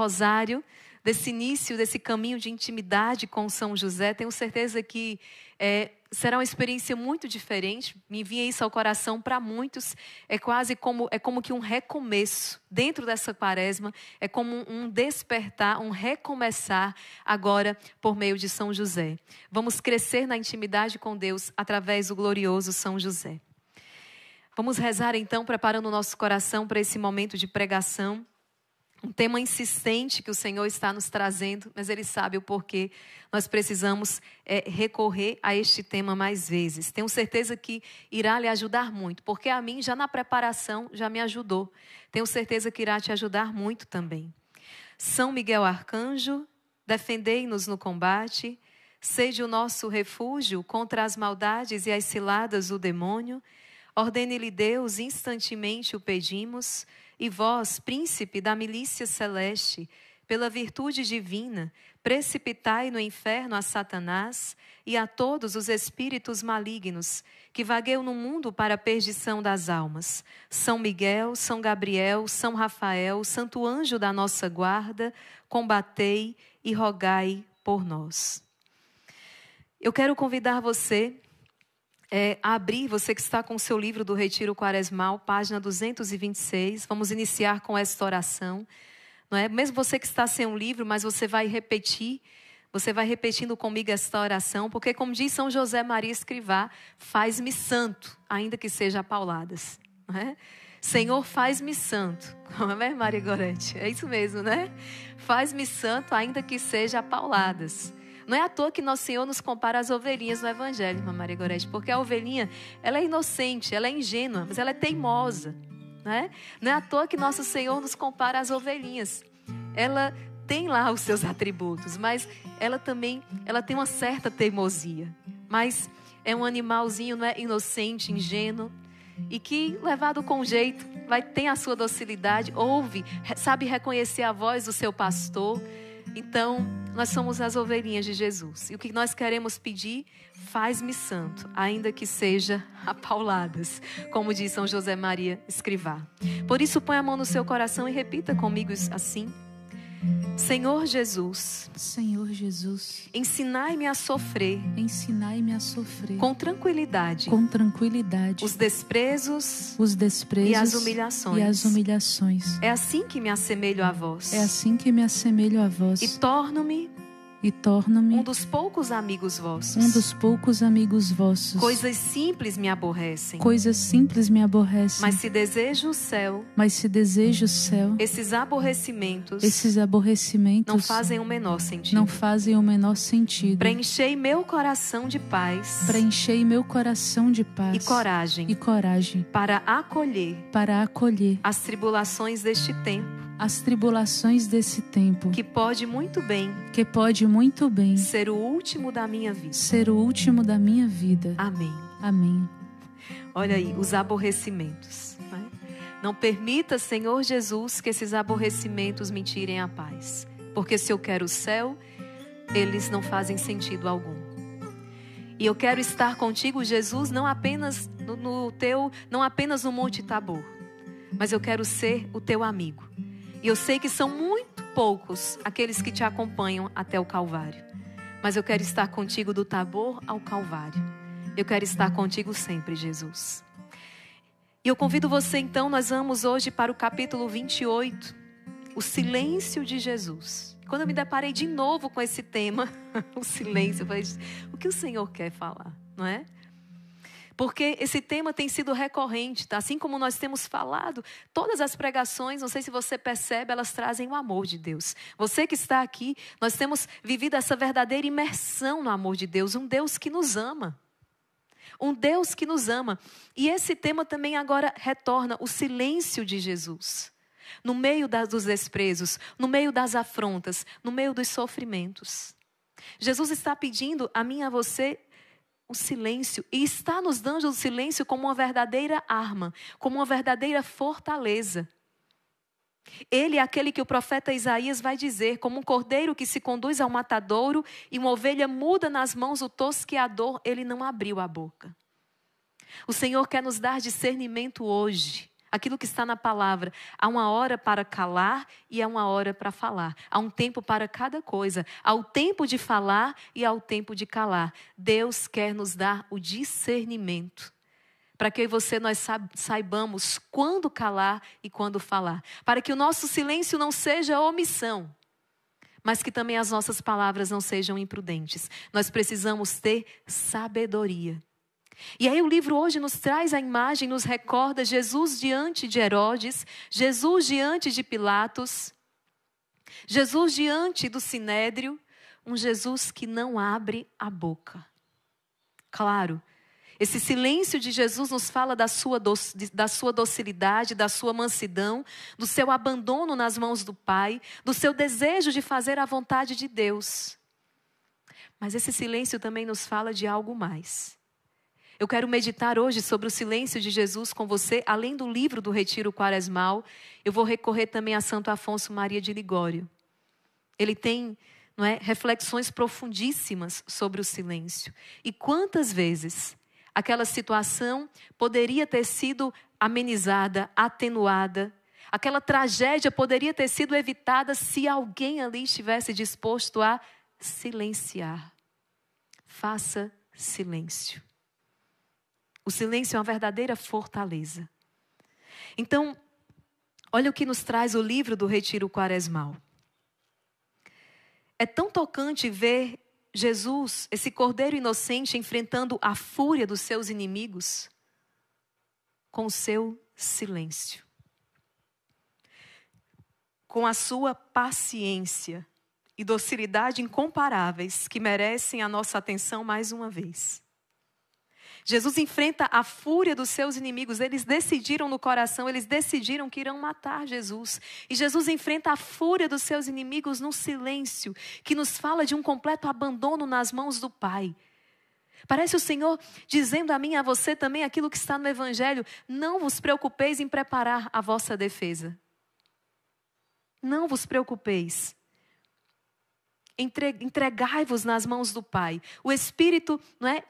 rosário, desse início, desse caminho de intimidade com São José. Tenho certeza que será uma experiência muito diferente. Me vinha isso ao coração para muitos. É como que um recomeço dentro dessa quaresma. É como um despertar, um recomeçar agora por meio de São José. Vamos crescer na intimidade com Deus através do glorioso São José. Vamos rezar então, preparando o nosso coração para esse momento de pregação. Um tema insistente que o Senhor está nos trazendo, mas Ele sabe o porquê. Nós precisamos recorrer a este tema mais vezes. Tenho certeza que irá lhe ajudar muito, porque a mim, já na preparação, já me ajudou. Tenho certeza que irá te ajudar muito também. São Miguel Arcanjo, defendei-nos no combate, seja o nosso refúgio contra as maldades e as ciladas do demônio. Ordene-lhe Deus, instantemente o pedimos. E vós, príncipe da milícia celeste, pela virtude divina, precipitai no inferno a Satanás e a todos os espíritos malignos que vagueiam no mundo para a perdição das almas. São Miguel, São Gabriel, São Rafael, Santo Anjo da nossa guarda, combatei e rogai por nós. Eu quero convidar você a abrir, você que está com o seu livro do Retiro Quaresmal, página 226. Vamos iniciar com esta oração. Não é? Mesmo você que está sem um livro, mas você vai repetindo comigo esta oração, porque como diz São José Maria Escrivá, faz-me santo, ainda que seja a pauladas. Não é? Senhor, faz-me santo. Não é, Maria Gorete? É isso mesmo, né? Faz-me santo, ainda que seja a pauladas. Não é à toa que Nosso Senhor nos compara às ovelhinhas no Evangelho, irmã Maria Gorete, porque a ovelhinha, ela é inocente, ela é ingênua, mas ela é teimosa. Né? Não é à toa que Nosso Senhor nos compara às ovelhinhas. Ela tem lá os seus atributos, mas ela tem uma certa teimosia. Mas é um animalzinho, não é, inocente, ingênuo, e que, levado com jeito, tem a sua docilidade, ouve, sabe reconhecer a voz do seu pastor. Então, nós somos as ovelhinhas de Jesus. E o que nós queremos pedir, faz-me santo, ainda que seja a pauladas, como diz São José Maria Escrivá. Por isso, põe a mão no seu coração e repita comigo assim. Senhor Jesus, ensinai-me a sofrer, com tranquilidade, os desprezos e as humilhações. É assim que me assemelho a vós. E torno-me um dos poucos amigos vossos. Coisas simples me aborrecem. Mas se desejo o céu, esses aborrecimentos não fazem o menor sentido. Preenchei meu coração de paz e coragem para acolher as tribulações deste tempo, que pode muito bem ser o último da minha vida. Amém. Olha aí, os aborrecimentos. Né? Não permita, Senhor Jesus, que esses aborrecimentos me tirem a paz. Porque se eu quero o céu, eles não fazem sentido algum. E eu quero estar contigo, Jesus, não apenas no Monte Tabor, mas eu quero ser o teu amigo. E eu sei que são muito poucos aqueles que te acompanham até o Calvário. Mas eu quero estar contigo do Tabor ao Calvário. Eu quero estar contigo sempre, Jesus. E eu convido você então, nós vamos hoje para o capítulo 28, o silêncio de Jesus. Quando eu me deparei de novo com esse tema, o silêncio, eu falei, o que o Senhor quer falar, não é? Porque esse tema tem sido recorrente, tá? Assim como nós temos falado, todas as pregações, não sei se você percebe, elas trazem o amor de Deus. Você que está aqui, nós temos vivido essa verdadeira imersão no amor de Deus, um Deus que nos ama. Um Deus que nos ama. E esse tema também agora retorna o silêncio de Jesus. No meio dos desprezos, no meio das afrontas, no meio dos sofrimentos. Jesus está pedindo a mim e a você o silêncio, e está nos dando o silêncio como uma verdadeira arma, como uma verdadeira fortaleza. Ele é aquele que o profeta Isaías vai dizer, como um cordeiro que se conduz ao matadouro e uma ovelha muda nas mãos do tosqueador, ele não abriu a boca. O Senhor quer nos dar discernimento hoje, Aquilo que está na palavra. Há uma hora para calar e há uma hora para falar. Há um tempo para cada coisa. Há o tempo de falar e há o tempo de calar. Deus quer nos dar o discernimento. Para que eu e você nós saibamos quando calar e quando falar. Para que o nosso silêncio não seja omissão. Mas que também as nossas palavras não sejam imprudentes. Nós precisamos ter sabedoria. E aí o livro hoje nos traz a imagem, nos recorda Jesus diante de Herodes, Jesus diante de Pilatos, Jesus diante do Sinédrio, um Jesus que não abre a boca. Claro, esse silêncio de Jesus nos fala da sua docilidade, da sua mansidão, do seu abandono nas mãos do Pai, do seu desejo de fazer a vontade de Deus. Mas esse silêncio também nos fala de algo mais. Eu quero meditar hoje sobre o silêncio de Jesus com você. Além do livro do Retiro Quaresmal, eu vou recorrer também a Santo Afonso Maria de Ligório. Ele tem, reflexões profundíssimas sobre o silêncio. E quantas vezes aquela situação poderia ter sido amenizada, atenuada. Aquela tragédia poderia ter sido evitada se alguém ali estivesse disposto a silenciar. Faça silêncio. O silêncio é uma verdadeira fortaleza. Então, olha o que nos traz o livro do Retiro Quaresmal. É tão tocante ver Jesus, esse cordeiro inocente, enfrentando a fúria dos seus inimigos com o seu silêncio. Com a sua paciência e docilidade incomparáveis que merecem a nossa atenção mais uma vez. Jesus enfrenta a fúria dos seus inimigos. Eles decidiram no coração, eles decidiram que irão matar Jesus. E Jesus enfrenta a fúria dos seus inimigos no silêncio, que nos fala de um completo abandono nas mãos do Pai. Parece o Senhor dizendo a mim e a você também aquilo que está no Evangelho. Não vos preocupeis em preparar a vossa defesa. Não vos preocupeis. Entregai-vos nas mãos do Pai. O Espírito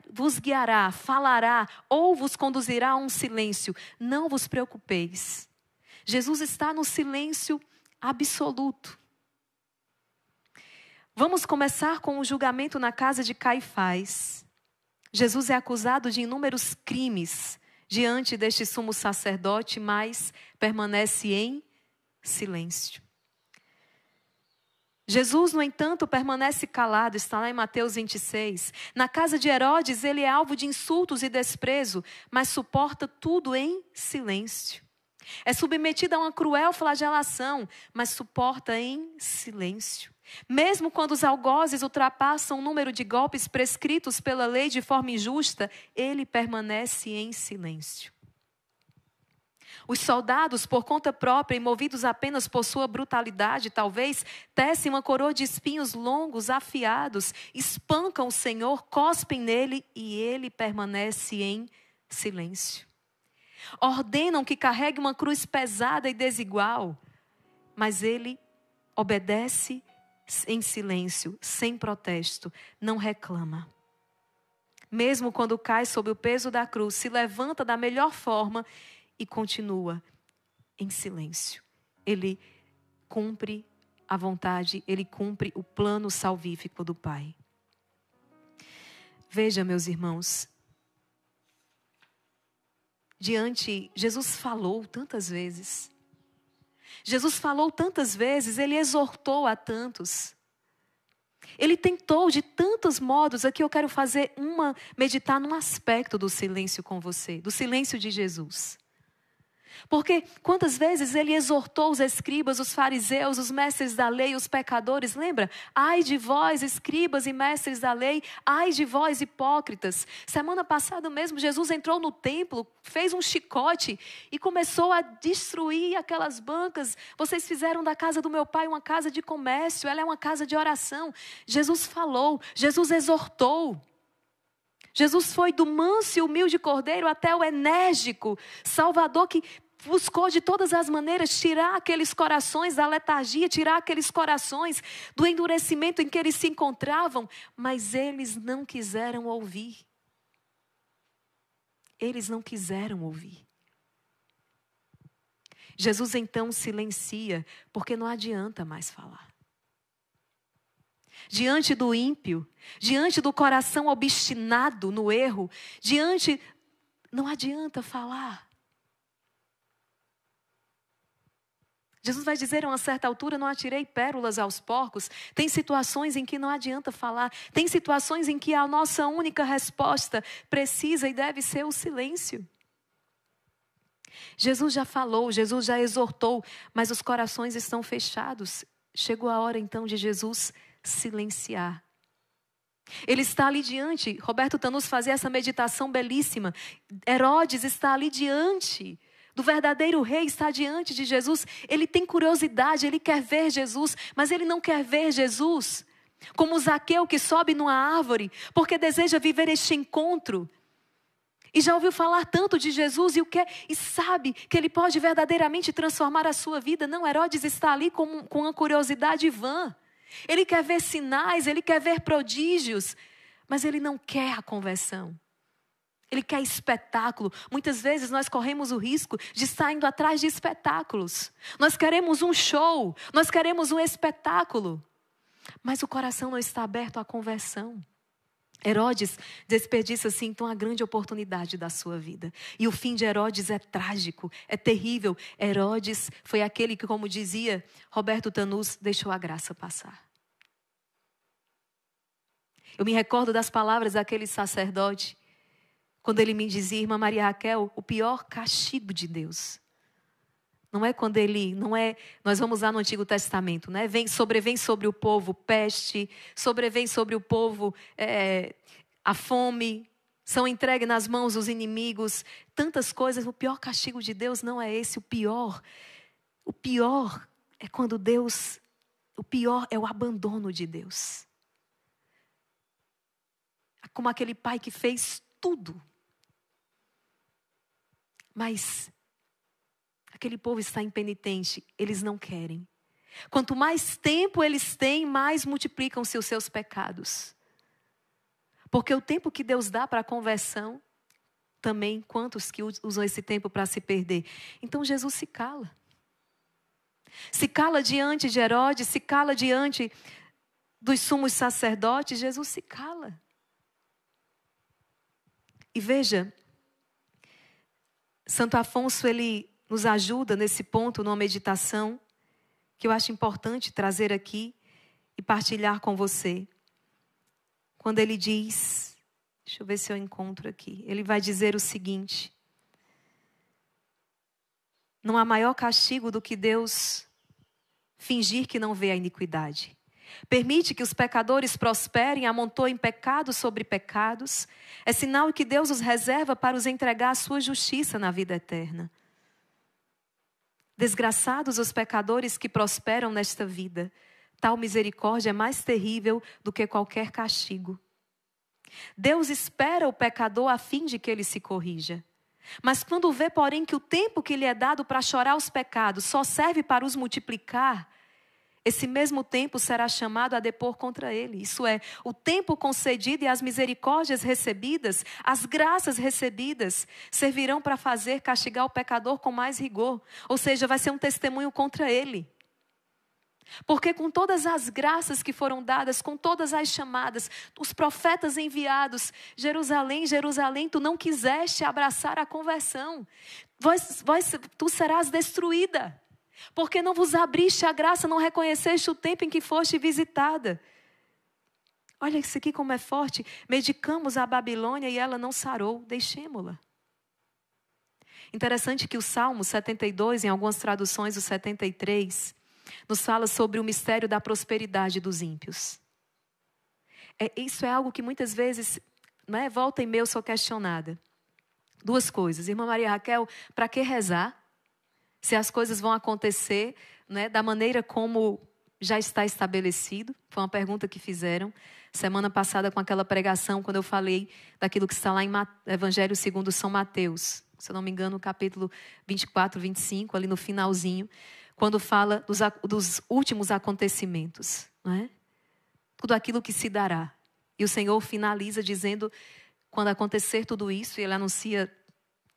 vos guiará, falará ou vos conduzirá a um silêncio. Não vos preocupeis. Jesus está no silêncio absoluto. Vamos começar com o julgamento na casa de Caifás. Jesus é acusado de inúmeros crimes diante deste sumo sacerdote, mas permanece em silêncio. Jesus, no entanto, permanece calado, está lá em Mateus 26. Na casa de Herodes, ele é alvo de insultos e desprezo, mas suporta tudo em silêncio. É submetido a uma cruel flagelação, mas suporta em silêncio. Mesmo quando os algozes ultrapassam o número de golpes prescritos pela lei de forma injusta, ele permanece em silêncio. Os soldados, por conta própria e movidos apenas por sua brutalidade, talvez, tecem uma coroa de espinhos longos, afiados, espancam o Senhor, cospem nele e ele permanece em silêncio. Ordenam que carregue uma cruz pesada e desigual, mas ele obedece em silêncio, sem protesto, não reclama. Mesmo quando cai sob o peso da cruz, se levanta da melhor forma e continua em silêncio. Ele cumpre a vontade, ele cumpre o plano salvífico do Pai. Veja, meus irmãos, Jesus falou tantas vezes. Jesus falou tantas vezes, ele exortou a tantos. Ele tentou de tantos modos. Aqui eu quero meditar num aspecto do silêncio com você, do silêncio de Jesus. Porque quantas vezes ele exortou os escribas, os fariseus, os mestres da lei, os pecadores, lembra? Ai de vós, escribas e mestres da lei, ai de vós, hipócritas. Semana passada mesmo, Jesus entrou no templo, fez um chicote e começou a destruir aquelas bancas. Vocês fizeram da casa do meu pai uma casa de comércio, ela é uma casa de oração. Jesus falou, Jesus exortou. Jesus foi do manso e humilde cordeiro até o enérgico Salvador que buscou de todas as maneiras tirar aqueles corações da letargia, tirar aqueles corações do endurecimento em que eles se encontravam, mas eles não quiseram ouvir. Eles não quiseram ouvir. Jesus então silencia, porque não adianta mais falar. Diante do ímpio, diante do coração obstinado no erro, não adianta falar. Jesus vai dizer a uma certa altura, não atirei pérolas aos porcos. Tem situações em que não adianta falar. Tem situações em que a nossa única resposta precisa e deve ser o silêncio. Jesus já falou, Jesus já exortou, mas os corações estão fechados. Chegou a hora então de Jesus silenciar. Ele está ali diante. Roberto Tanus fazia essa meditação belíssima. Herodes está ali diante do verdadeiro rei, está diante de Jesus. Ele tem curiosidade, ele quer ver Jesus, mas ele não quer ver Jesus como Zaqueu que sobe numa árvore, porque deseja viver este encontro. E já ouviu falar tanto de Jesus e sabe que ele pode verdadeiramente transformar a sua vida. Não, Herodes está ali com uma curiosidade vã. Ele quer ver sinais, ele quer ver prodígios, mas ele não quer a conversão. Ele quer espetáculo. Muitas vezes nós corremos o risco de estar indo atrás de espetáculos. Nós queremos um show, nós queremos um espetáculo, mas o coração não está aberto à conversão. Herodes desperdiça assim então a grande oportunidade da sua vida. E o fim de Herodes é trágico, é terrível. Herodes foi aquele que, como dizia Roberto Tanus, deixou a graça passar. Eu me recordo das palavras daquele sacerdote, quando ele me dizia, irmã Maria Raquel, o pior castigo de Deus. Nós vamos lá no Antigo Testamento, né? Sobrevém sobre o povo peste, sobrevém sobre o povo a fome, são entregues nas mãos dos inimigos, tantas coisas. O pior castigo de Deus não é esse, o pior é quando o pior é o abandono de Deus. Como aquele pai que fez tudo, mas aquele povo está impenitente, eles não querem. Quanto mais tempo eles têm, mais multiplicam-se os seus pecados. Porque o tempo que Deus dá para a conversão, também quantos que usam esse tempo para se perder. Então Jesus se cala. Se cala diante de Herodes, se cala diante dos sumos sacerdotes, Jesus se cala. E veja, Santo Afonso, ele nos ajuda nesse ponto, numa meditação, que eu acho importante trazer aqui e partilhar com você. Quando ele diz, deixa eu ver se eu encontro aqui, ele vai dizer o seguinte: não há maior castigo do que Deus fingir que não vê a iniquidade. Permite que os pecadores prosperem, amontoem pecados sobre pecados. É sinal que Deus os reserva para os entregar à sua justiça na vida eterna. Desgraçados os pecadores que prosperam nesta vida. Tal misericórdia é mais terrível do que qualquer castigo. Deus espera o pecador a fim de que ele se corrija. Mas quando vê, porém, que o tempo que lhe é dado para chorar os pecados só serve para os multiplicar, esse mesmo tempo será chamado a depor contra ele. Isso é, o tempo concedido e as misericórdias recebidas, as graças recebidas, servirão para fazer castigar o pecador com mais rigor. Ou seja, vai ser um testemunho contra ele. Porque com todas as graças que foram dadas, com todas as chamadas, os profetas enviados, Jerusalém, Jerusalém, tu não quiseste abraçar a conversão. Tu serás destruída. Porque não vos abriste a graça, não reconheceste o tempo em que foste visitada. Olha isso aqui como é forte. Medicamos a Babilônia e ela não sarou, deixemo-la. Interessante que o Salmo 72, em algumas traduções o 73, nos fala sobre o mistério da prosperidade dos ímpios. Isso é algo que muitas vezes, volta e meia eu sou questionada. Duas coisas. Irmã Maria Raquel, para que rezar? Se as coisas vão acontecer da maneira como já está estabelecido. Foi uma pergunta que fizeram semana passada com aquela pregação, quando eu falei daquilo que está lá em Evangelho segundo São Mateus. Se eu não me engano, no capítulo 24, 25, ali no finalzinho, quando fala dos últimos acontecimentos. Tudo aquilo que se dará. E o Senhor finaliza dizendo, quando acontecer tudo isso, e Ele anuncia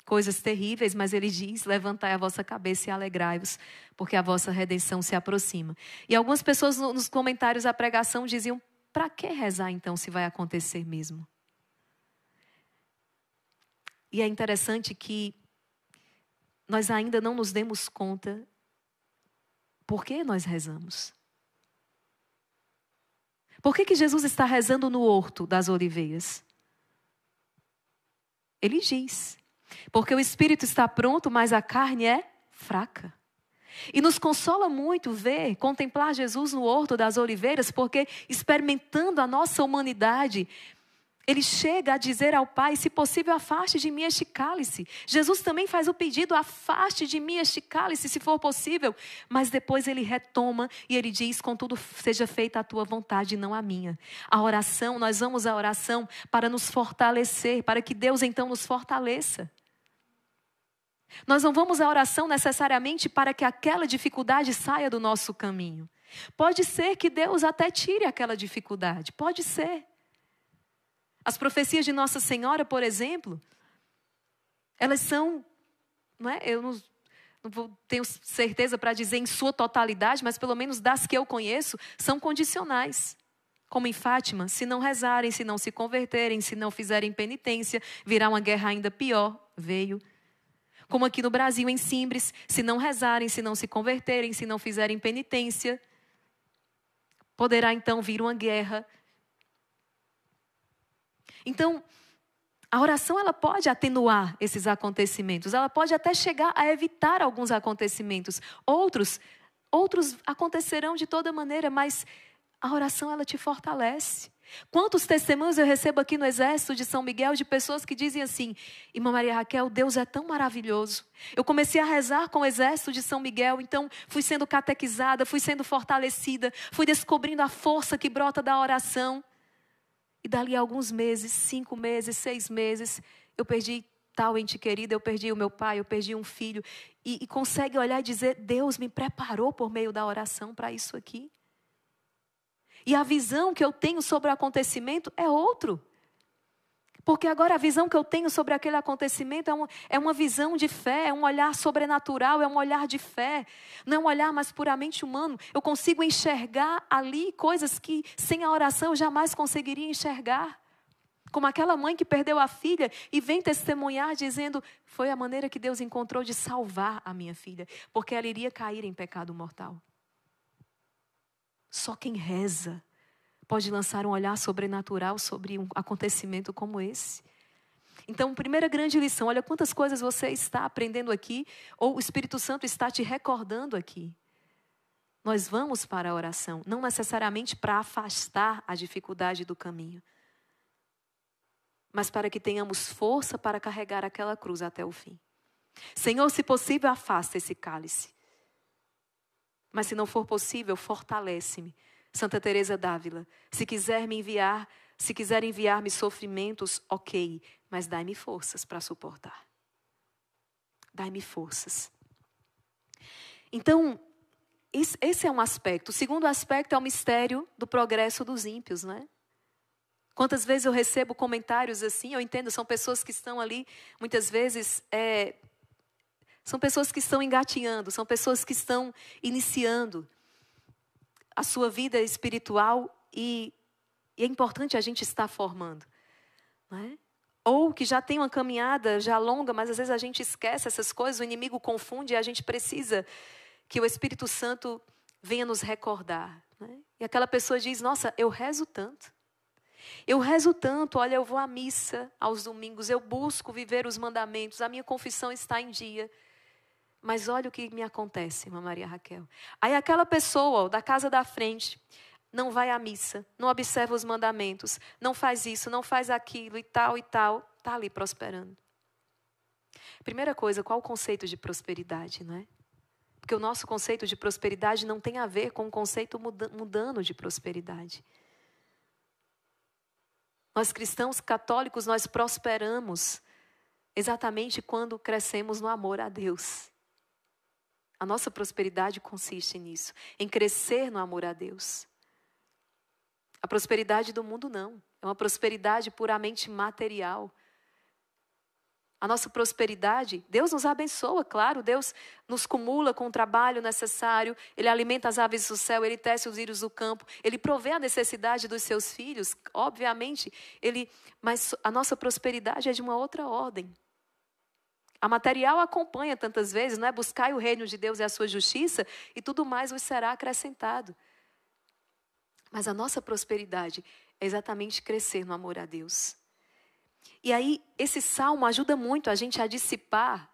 coisas terríveis, mas ele diz: levantai a vossa cabeça e alegrai-vos, porque a vossa redenção se aproxima. E algumas pessoas nos comentários da pregação diziam: para que rezar então, se vai acontecer mesmo? E é interessante que nós ainda não nos demos conta por que nós rezamos. Por que Jesus está rezando no horto das oliveiras? Ele diz: porque o espírito está pronto, mas a carne é fraca. E nos consola muito ver, contemplar Jesus no horto das oliveiras, porque experimentando a nossa humanidade, ele chega a dizer ao Pai: se possível, afaste de mim este cálice. Jesus também faz o pedido: afaste de mim este cálice, se for possível. Mas depois ele retoma e ele diz: contudo, seja feita a tua vontade e não a minha. A oração, nós vamos à oração para nos fortalecer, para que Deus então nos fortaleça. Nós não vamos à oração necessariamente para que aquela dificuldade saia do nosso caminho. Pode ser que Deus até tire aquela dificuldade, pode ser. As profecias de Nossa Senhora, por exemplo, elas são, não é? Eu não tenho certeza para dizer em sua totalidade, mas pelo menos das que eu conheço, são condicionais. Como em Fátima: se não rezarem, se não se converterem, se não fizerem penitência, virá uma guerra ainda pior. Veio. Como aqui no Brasil, em Simbres: se não rezarem, se não se converterem, se não fizerem penitência, poderá então vir uma guerra. Então, a oração ela pode atenuar esses acontecimentos, ela pode até chegar a evitar alguns acontecimentos. Outros acontecerão de toda maneira, mas a oração ela te fortalece. Quantos testemunhos eu recebo aqui no Exército de São Miguel de pessoas que dizem assim: irmã Maria Raquel, Deus é tão maravilhoso. Eu comecei a rezar com o Exército de São Miguel, então fui sendo catequizada, fui sendo fortalecida, fui descobrindo a força que brota da oração. E dali a alguns meses, 5 meses, 6 meses, eu perdi tal ente querido, eu perdi o meu pai, eu perdi um filho. E consegue olhar e dizer: Deus me preparou por meio da oração para isso aqui. E a visão que eu tenho sobre o acontecimento é outro. Porque agora a visão que eu tenho sobre aquele acontecimento é uma visão de fé, é um olhar sobrenatural, é um olhar de fé. Não é um olhar mais puramente humano. Eu consigo enxergar ali coisas que sem a oração eu jamais conseguiria enxergar. Como aquela mãe que perdeu a filha e vem testemunhar dizendo: foi a maneira que Deus encontrou de salvar a minha filha, porque ela iria cair em pecado mortal. Só quem reza pode lançar um olhar sobrenatural sobre um acontecimento como esse. Então, primeira grande lição: olha quantas coisas você está aprendendo aqui, ou o Espírito Santo está te recordando aqui. Nós vamos para a oração, não necessariamente para afastar a dificuldade do caminho, mas para que tenhamos força para carregar aquela cruz até o fim. Senhor, se possível, afasta esse cálice. Mas se não for possível, fortalece-me. Santa Teresa d'Ávila: se quiser enviar-me sofrimentos, ok, mas dai-me forças para suportar. Dai-me forças. Então, esse é um aspecto. O segundo aspecto é o mistério do progresso dos ímpios, não é? Quantas vezes eu recebo comentários assim, eu entendo, são pessoas que estão ali, muitas vezes, são pessoas que estão engatinhando, são pessoas que estão iniciando a sua vida espiritual e é importante a gente estar formando, não é? Ou que já tem uma caminhada já longa, mas às vezes a gente esquece essas coisas, o inimigo confunde e a gente precisa que o Espírito Santo venha nos recordar, não é? E aquela pessoa diz: nossa, eu rezo tanto, olha, eu vou à missa aos domingos, eu busco viver os mandamentos, a minha confissão está em dia. Mas olha o que me acontece, irmã Maria Raquel. Aí aquela pessoa da casa da frente não vai à missa, não observa os mandamentos, não faz isso, não faz aquilo e tal, está ali prosperando. Primeira coisa, qual o conceito de prosperidade, não é? Porque o nosso conceito de prosperidade não tem a ver com o conceito mundano de prosperidade. Nós cristãos católicos, nós prosperamos exatamente quando crescemos no amor a Deus. A nossa prosperidade consiste nisso, em crescer no amor a Deus. A prosperidade do mundo não, é uma prosperidade puramente material. A nossa prosperidade, Deus nos abençoa, claro, Deus nos cumula com o trabalho necessário, Ele alimenta as aves do céu, Ele tece os lírios do campo, Ele provê a necessidade dos seus filhos, obviamente, mas a nossa prosperidade é de uma outra ordem. A material acompanha tantas vezes, não é? Buscai o reino de Deus e a sua justiça, e tudo mais vos será acrescentado. Mas a nossa prosperidade é exatamente crescer no amor a Deus. E aí, esse salmo ajuda muito a gente a dissipar,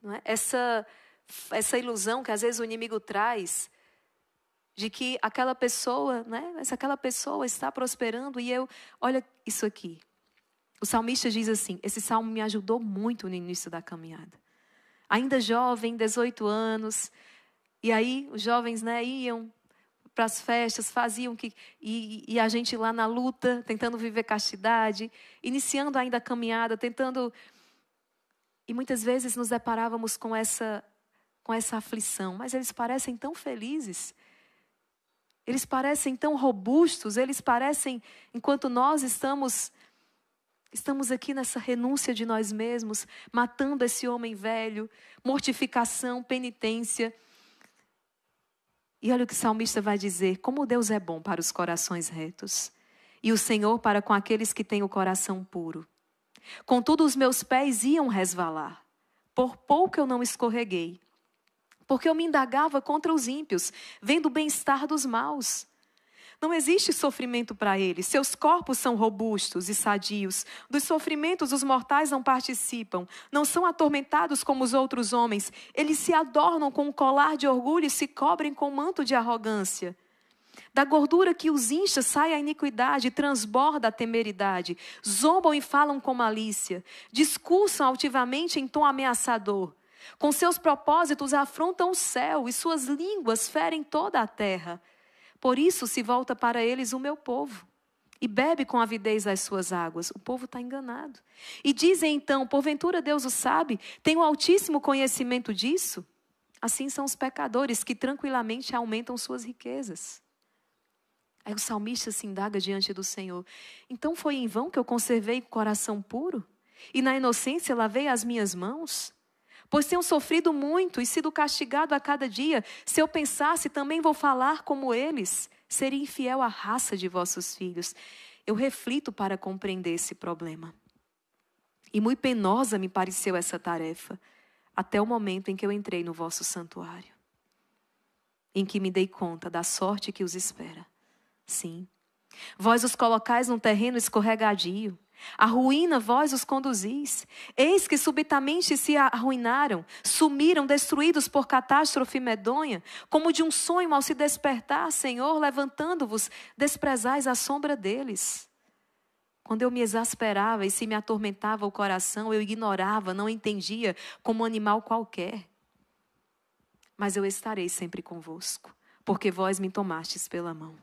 não é? essa ilusão que às vezes o inimigo traz, de que aquela pessoa, né? Mas aquela pessoa está prosperando e olha isso aqui. O salmista diz assim, esse salmo me ajudou muito no início da caminhada. Ainda jovem, 18 anos, e aí os jovens, né, iam para as festas, faziam e a gente lá na luta, tentando viver castidade, iniciando ainda a caminhada, tentando... E muitas vezes nos deparávamos com essa aflição, mas eles parecem tão felizes, eles parecem tão robustos, eles parecem, enquanto nós estamos aqui nessa renúncia de nós mesmos, matando esse homem velho, mortificação, penitência. E olha o que o salmista vai dizer, como Deus é bom para os corações retos, e o Senhor para com aqueles que têm o coração puro. Contudo, os meus pés iam resvalar, por pouco eu não escorreguei, porque eu me indagava contra os ímpios, vendo o bem-estar dos maus. Não existe sofrimento para eles, seus corpos são robustos e sadios. Dos sofrimentos os mortais não participam, não são atormentados como os outros homens. Eles se adornam com um colar de orgulho e se cobrem com um manto de arrogância. Da gordura que os incha sai a iniquidade, transborda a temeridade. Zombam e falam com malícia, discursam altivamente em tom ameaçador. Com seus propósitos afrontam o céu e suas línguas ferem toda a terra. Por isso se volta para eles o meu povo, e bebe com avidez as suas águas. O povo está enganado. E dizem então, porventura Deus o sabe? Tem o altíssimo conhecimento disso? Assim são os pecadores que tranquilamente aumentam suas riquezas. Aí o salmista se indaga diante do Senhor. Então foi em vão que eu conservei o coração puro? E na inocência lavei as minhas mãos? Pois tenho sofrido muito e sido castigado a cada dia. Se eu pensasse, também vou falar como eles. Seria infiel à raça de vossos filhos. Eu reflito para compreender esse problema. E muito penosa me pareceu essa tarefa, até o momento em que eu entrei no vosso santuário. Em que me dei conta da sorte que os espera. Sim, vós os colocais num terreno escorregadio. A ruína vós os conduzis. Eis que subitamente se arruinaram, sumiram, destruídos por catástrofe medonha. Como de um sonho ao se despertar, Senhor, levantando-vos, desprezais a sombra deles. Quando eu me exasperava e se me atormentava o coração, eu ignorava, não entendia, como um animal qualquer. Mas eu estarei sempre convosco, porque vós me tomastes pela mão.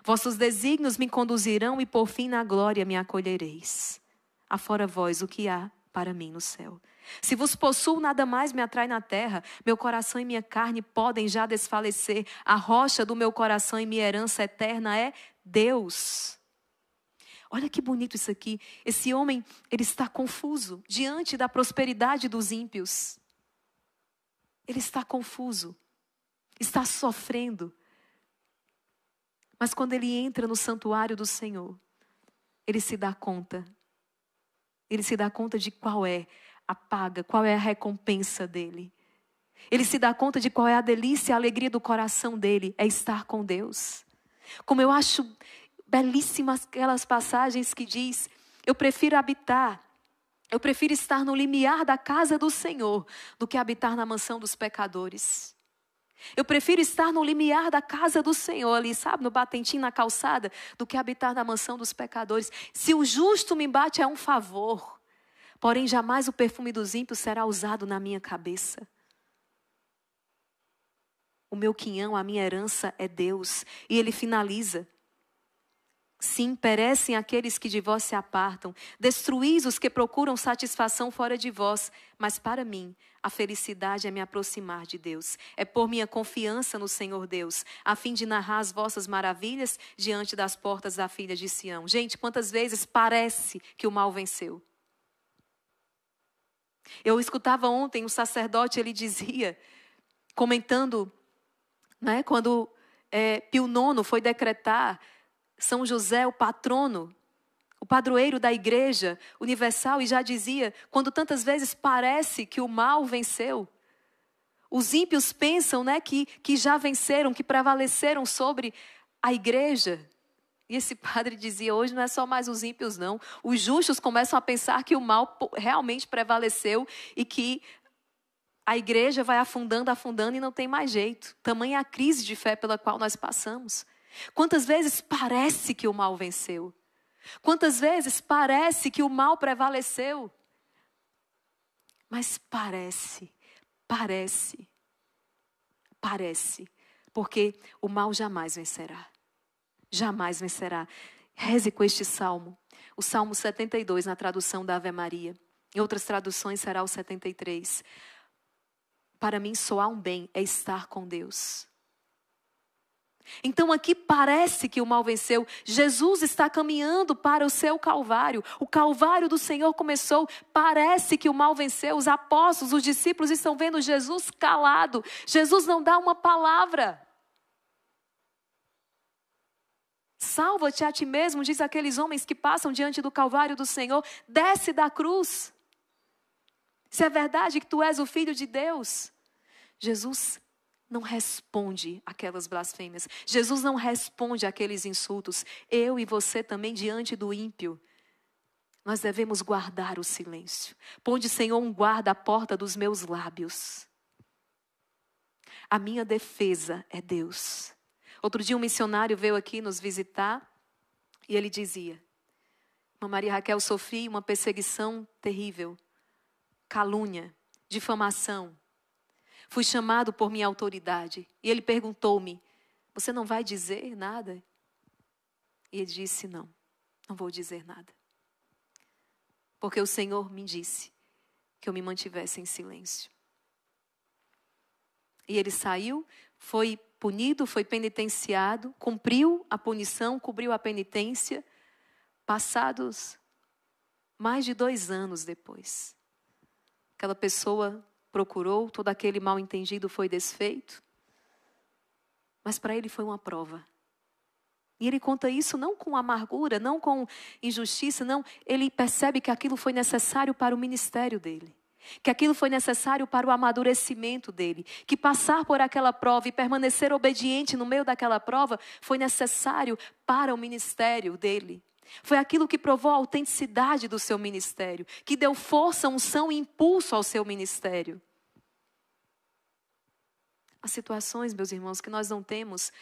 Vossos desígnios me conduzirão e por fim na glória me acolhereis. Afora vós o que há para mim no céu. Se vos possuo, nada mais me atrai na terra. Meu coração e minha carne podem já desfalecer. A rocha do meu coração e minha herança eterna é Deus. Olha que bonito isso aqui. Esse homem, ele está confuso diante da prosperidade dos ímpios. Ele está confuso. Está sofrendo. Mas quando ele entra no santuário do Senhor, ele se dá conta. Ele se dá conta de qual é a paga, qual é a recompensa dele. Ele se dá conta de qual é a delícia e a alegria do coração dele, é estar com Deus. Como eu acho belíssimas aquelas passagens que diz, eu prefiro estar no limiar da casa do Senhor do que habitar na mansão dos pecadores. Eu prefiro estar no limiar da casa do Senhor ali, sabe, no batentinho, na calçada, do que habitar na mansão dos pecadores. Se o justo me bate é um favor, porém jamais o perfume dos ímpios será usado na minha cabeça. O meu quinhão, a minha herança é Deus. E ele finaliza. Sim, perecem aqueles que de vós se apartam. Destruís os que procuram satisfação fora de vós. Mas para mim, a felicidade é me aproximar de Deus. É pôr minha confiança no Senhor Deus, a fim de narrar as vossas maravilhas diante das portas da filha de Sião. Gente, quantas vezes parece que o mal venceu? Eu escutava ontem um sacerdote, ele dizia, comentando, né, quando Pio IX foi decretar São José o patrono, o padroeiro da Igreja Universal, e já dizia, quando tantas vezes parece que o mal venceu, os ímpios pensam, né, que já venceram, que prevaleceram sobre a igreja. E esse padre dizia, hoje não é só mais os ímpios não, os justos começam a pensar que o mal realmente prevaleceu e que a igreja vai afundando e não tem mais jeito. Tamanha a crise de fé pela qual nós passamos. Quantas vezes parece que o mal venceu? Quantas vezes parece que o mal prevaleceu? Mas parece, porque o mal jamais vencerá. Jamais vencerá. Reze com este salmo. O Salmo 72, na tradução da Ave Maria. Em outras traduções será o 73. Para mim, soar um bem é estar com Deus. Então aqui parece que o mal venceu. Jesus está caminhando para o seu Calvário. O Calvário do Senhor começou. Parece que o mal venceu. Os apóstolos, os discípulos estão vendo Jesus calado. Jesus não dá uma palavra. Salva-te a ti mesmo, diz aqueles homens que passam diante do Calvário do Senhor. Desce da cruz. Se é verdade que tu és o Filho de Deus. Jesus não responde aquelas blasfêmias. Jesus não responde aqueles insultos. Eu e você também diante do ímpio. Nós devemos guardar o silêncio. Ponde, Senhor, um guarda à porta dos meus lábios. A minha defesa é Deus. Outro dia um missionário veio aqui nos visitar e ele dizia, Irmã Maria Raquel, sofri uma perseguição terrível, calúnia, difamação. Fui chamado por minha autoridade e ele perguntou-me, você não vai dizer nada? E ele disse, não vou dizer nada. Porque o Senhor me disse que eu me mantivesse em silêncio. E ele saiu, foi punido, foi penitenciado, cumpriu a punição, cobriu a penitência, passados mais de 2 anos depois. Aquela pessoa procurou, todo aquele mal entendido foi desfeito, mas para ele foi uma prova. E ele conta isso não com amargura, não com injustiça, não. Ele percebe que aquilo foi necessário para o ministério dele. Que aquilo foi necessário para o amadurecimento dele. Que passar por aquela prova e permanecer obediente no meio daquela prova foi necessário para o ministério dele. Foi aquilo que provou a autenticidade do seu ministério. Que deu força, unção e impulso ao seu ministério. Há situações, meus irmãos, que nós não temos,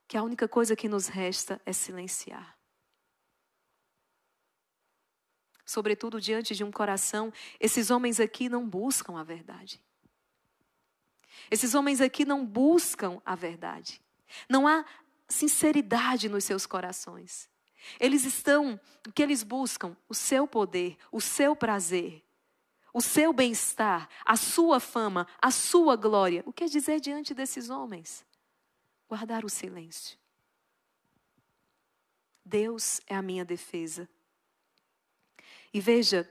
que a única coisa que nos resta é silenciar. Sobretudo diante de um coração, esses homens aqui não buscam a verdade. Esses homens aqui não buscam a verdade. Não há sinceridade nos seus corações. O que eles buscam? O seu poder, o seu prazer, o seu bem-estar, a sua fama, a sua glória. O que é dizer diante desses homens? Guardar o silêncio. Deus é a minha defesa. E veja,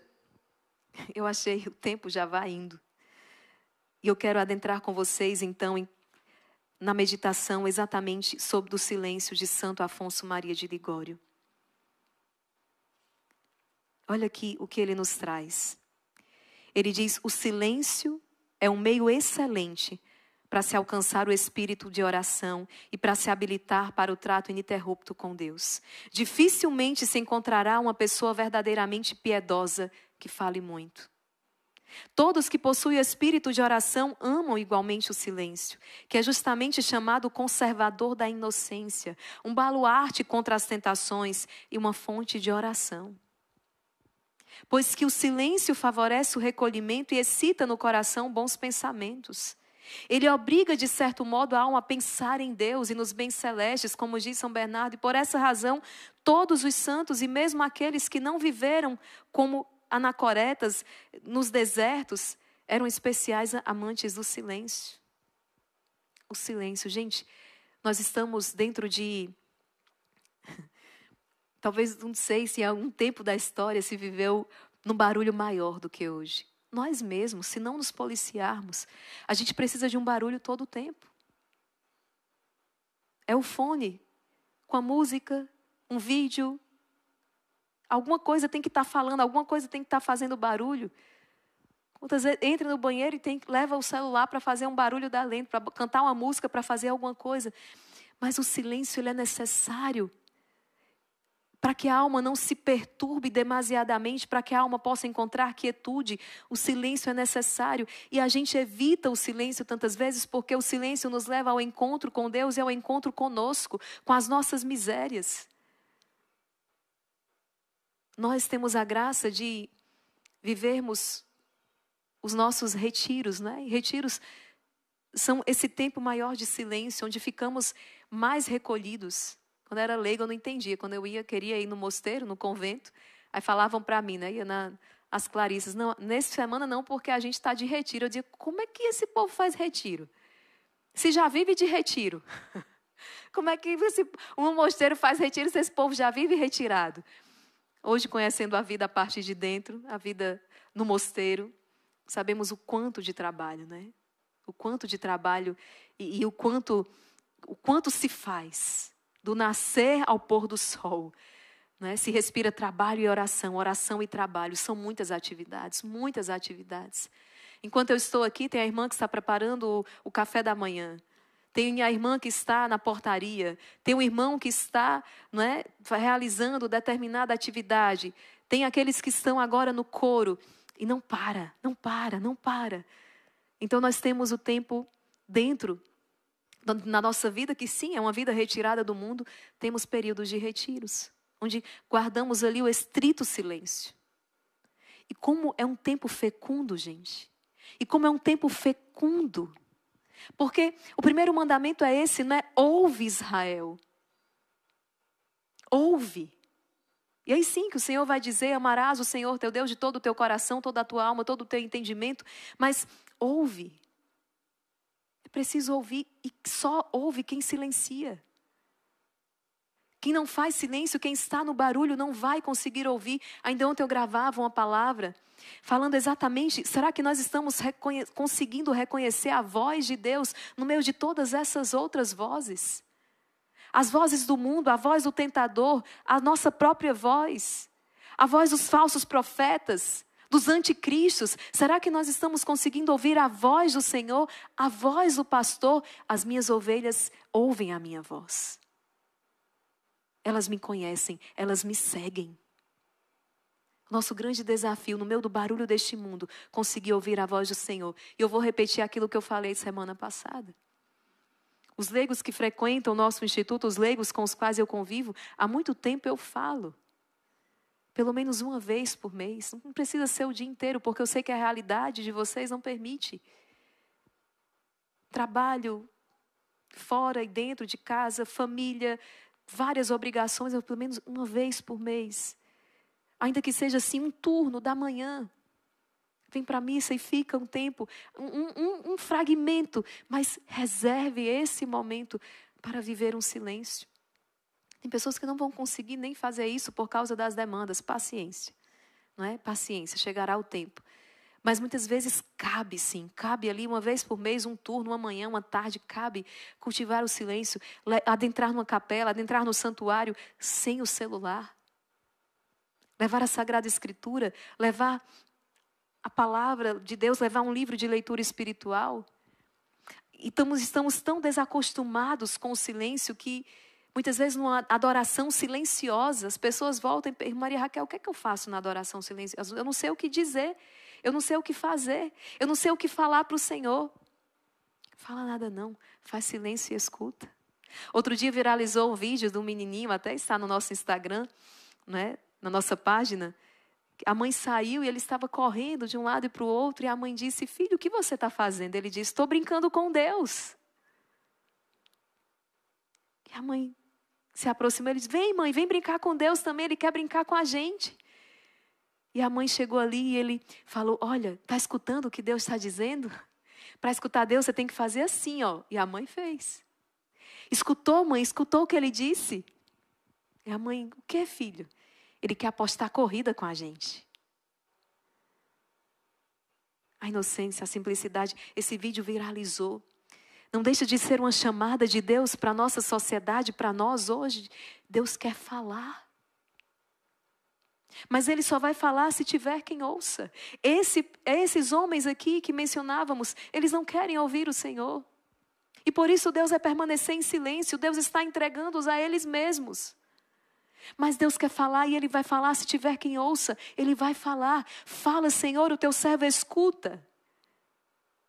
eu achei, o tempo já vai indo. E eu quero adentrar com vocês, então, na meditação exatamente sobre o silêncio de Santo Afonso Maria de Ligório. Olha aqui o que ele nos traz. Ele diz, o silêncio é um meio excelente para se alcançar o espírito de oração e para se habilitar para o trato ininterrupto com Deus. Dificilmente se encontrará uma pessoa verdadeiramente piedosa que fale muito. Todos que possuem espírito de oração amam igualmente o silêncio, que é justamente chamado conservador da inocência, um baluarte contra as tentações e uma fonte de oração. Pois que o silêncio favorece o recolhimento e excita no coração bons pensamentos. Ele obriga, de certo modo, a alma a pensar em Deus e nos bens celestes, como diz São Bernardo. E por essa razão, todos os santos e mesmo aqueles que não viveram como anacoretas nos desertos, eram especiais amantes do silêncio. O silêncio, gente, nós estamos dentro de... Talvez, não sei se há um tempo da história se viveu num barulho maior do que hoje. nós mesmos, se não nos policiarmos, a gente precisa de um barulho todo o tempo. É o fone, com a música, um vídeo. Alguma coisa tem que estar falando, alguma coisa tem que estar fazendo barulho. Quantas vezes entra no banheiro e leva o celular para fazer um barulho da lente, para cantar uma música, para fazer alguma coisa. Mas o silêncio ele é necessário para que a alma não se perturbe demasiadamente, para que a alma possa encontrar quietude. O silêncio é necessário. E a gente evita o silêncio tantas vezes porque o silêncio nos leva ao encontro com Deus e ao encontro conosco, com as nossas misérias. Nós temos a graça de vivermos os nossos retiros, né? E retiros são esse tempo maior de silêncio, onde ficamos mais recolhidos. Quando eu era leiga, eu não entendia. Quando eu queria ir no mosteiro, no convento, aí falavam para mim, né? Ia as Clarissas. Não, nessa semana não, porque a gente está de retiro. Eu dizia, como é que esse povo faz retiro? Se já vive de retiro. Como é que um mosteiro faz retiro se esse povo já vive retirado? Hoje, conhecendo a vida a partir de dentro, a vida no mosteiro, sabemos o quanto de trabalho, né? O quanto de trabalho e o quanto se faz do nascer ao pôr do sol, né? Se respira trabalho e oração, oração e trabalho, são muitas atividades, muitas atividades. Enquanto eu estou aqui, tem a irmã que está preparando o café da manhã, tem a irmã que está na portaria, tem um irmão que está, né, realizando determinada atividade, tem aqueles que estão agora no coro e não para. Então nós temos o tempo dentro na nossa vida, que sim, é uma vida retirada do mundo, temos períodos de retiros, onde guardamos ali o estrito silêncio. E como é um tempo fecundo, gente. E como é um tempo fecundo. Porque o primeiro mandamento é esse, não é? Ouve, Israel. Ouve. E aí sim que o Senhor vai dizer, amarás o Senhor teu Deus de todo o teu coração, toda a tua alma, todo o teu entendimento. Mas ouve. É preciso ouvir e só ouve quem silencia. Quem não faz silêncio, quem está no barulho não vai conseguir ouvir. Ainda ontem eu gravava uma palavra falando exatamente, será que nós estamos conseguindo reconhecer a voz de Deus no meio de todas essas outras vozes? As vozes do mundo, a voz do tentador, a nossa própria voz, a voz dos falsos profetas, dos anticristos. Será que nós estamos conseguindo ouvir a voz do Senhor, a voz do pastor? As minhas ovelhas ouvem a minha voz. Elas me conhecem, elas me seguem. Nosso grande desafio, no meio do barulho deste mundo, conseguir ouvir a voz do Senhor. E eu vou repetir aquilo que eu falei semana passada. Os leigos que frequentam o nosso instituto, os leigos com os quais eu convivo, há muito tempo eu falo. Pelo menos uma vez por mês. Não precisa ser o dia inteiro, porque eu sei que a realidade de vocês não permite. Trabalho fora e dentro de casa, família, várias obrigações, pelo menos uma vez por mês. Ainda que seja assim um turno da manhã. Vem para a missa e fica um tempo, um fragmento. Mas reserve esse momento para viver um silêncio. Tem pessoas que não vão conseguir nem fazer isso por causa das demandas. Paciência. Não é? Paciência, chegará o tempo. Mas muitas vezes cabe sim, cabe ali uma vez por mês, um turno, uma manhã, uma tarde, cabe cultivar o silêncio, adentrar numa capela, adentrar no santuário, sem o celular. Levar a Sagrada Escritura, levar a palavra de Deus, levar um livro de leitura espiritual. E estamos tão desacostumados com o silêncio que muitas vezes numa adoração silenciosa, as pessoas voltam e perguntam, Maria Raquel, o que é que eu faço na adoração silenciosa? Eu não sei o que dizer. Eu não sei o que fazer. Eu não sei o que falar para o Senhor. Fala nada não. Faz silêncio e escuta. Outro dia viralizou um vídeo de um menininho, até está no nosso Instagram, né, na nossa página. A mãe saiu e ele estava correndo de um lado e para o outro. E a mãe disse, filho, o que você está fazendo? Ele disse, estou brincando com Deus. E a mãe se aproximou e disse, vem mãe, vem brincar com Deus também. Ele quer brincar com a gente. E a mãe chegou ali e ele falou, olha, está escutando o que Deus está dizendo? Para escutar Deus, você tem que fazer assim, ó. E a mãe fez. Escutou, mãe? Escutou o que ele disse? E a mãe, o que, filho? Ele quer apostar corrida com a gente. A inocência, a simplicidade. Esse vídeo viralizou. Não deixa de ser uma chamada de Deus para a nossa sociedade, para nós hoje. Deus quer falar. Mas Ele só vai falar se tiver quem ouça. Esses homens aqui que mencionávamos, eles não querem ouvir o Senhor. E por isso Deus vai permanecer em silêncio. Deus está entregando-os a eles mesmos. Mas Deus quer falar e Ele vai falar se tiver quem ouça. Ele vai falar. Fala, Senhor, o teu servo escuta.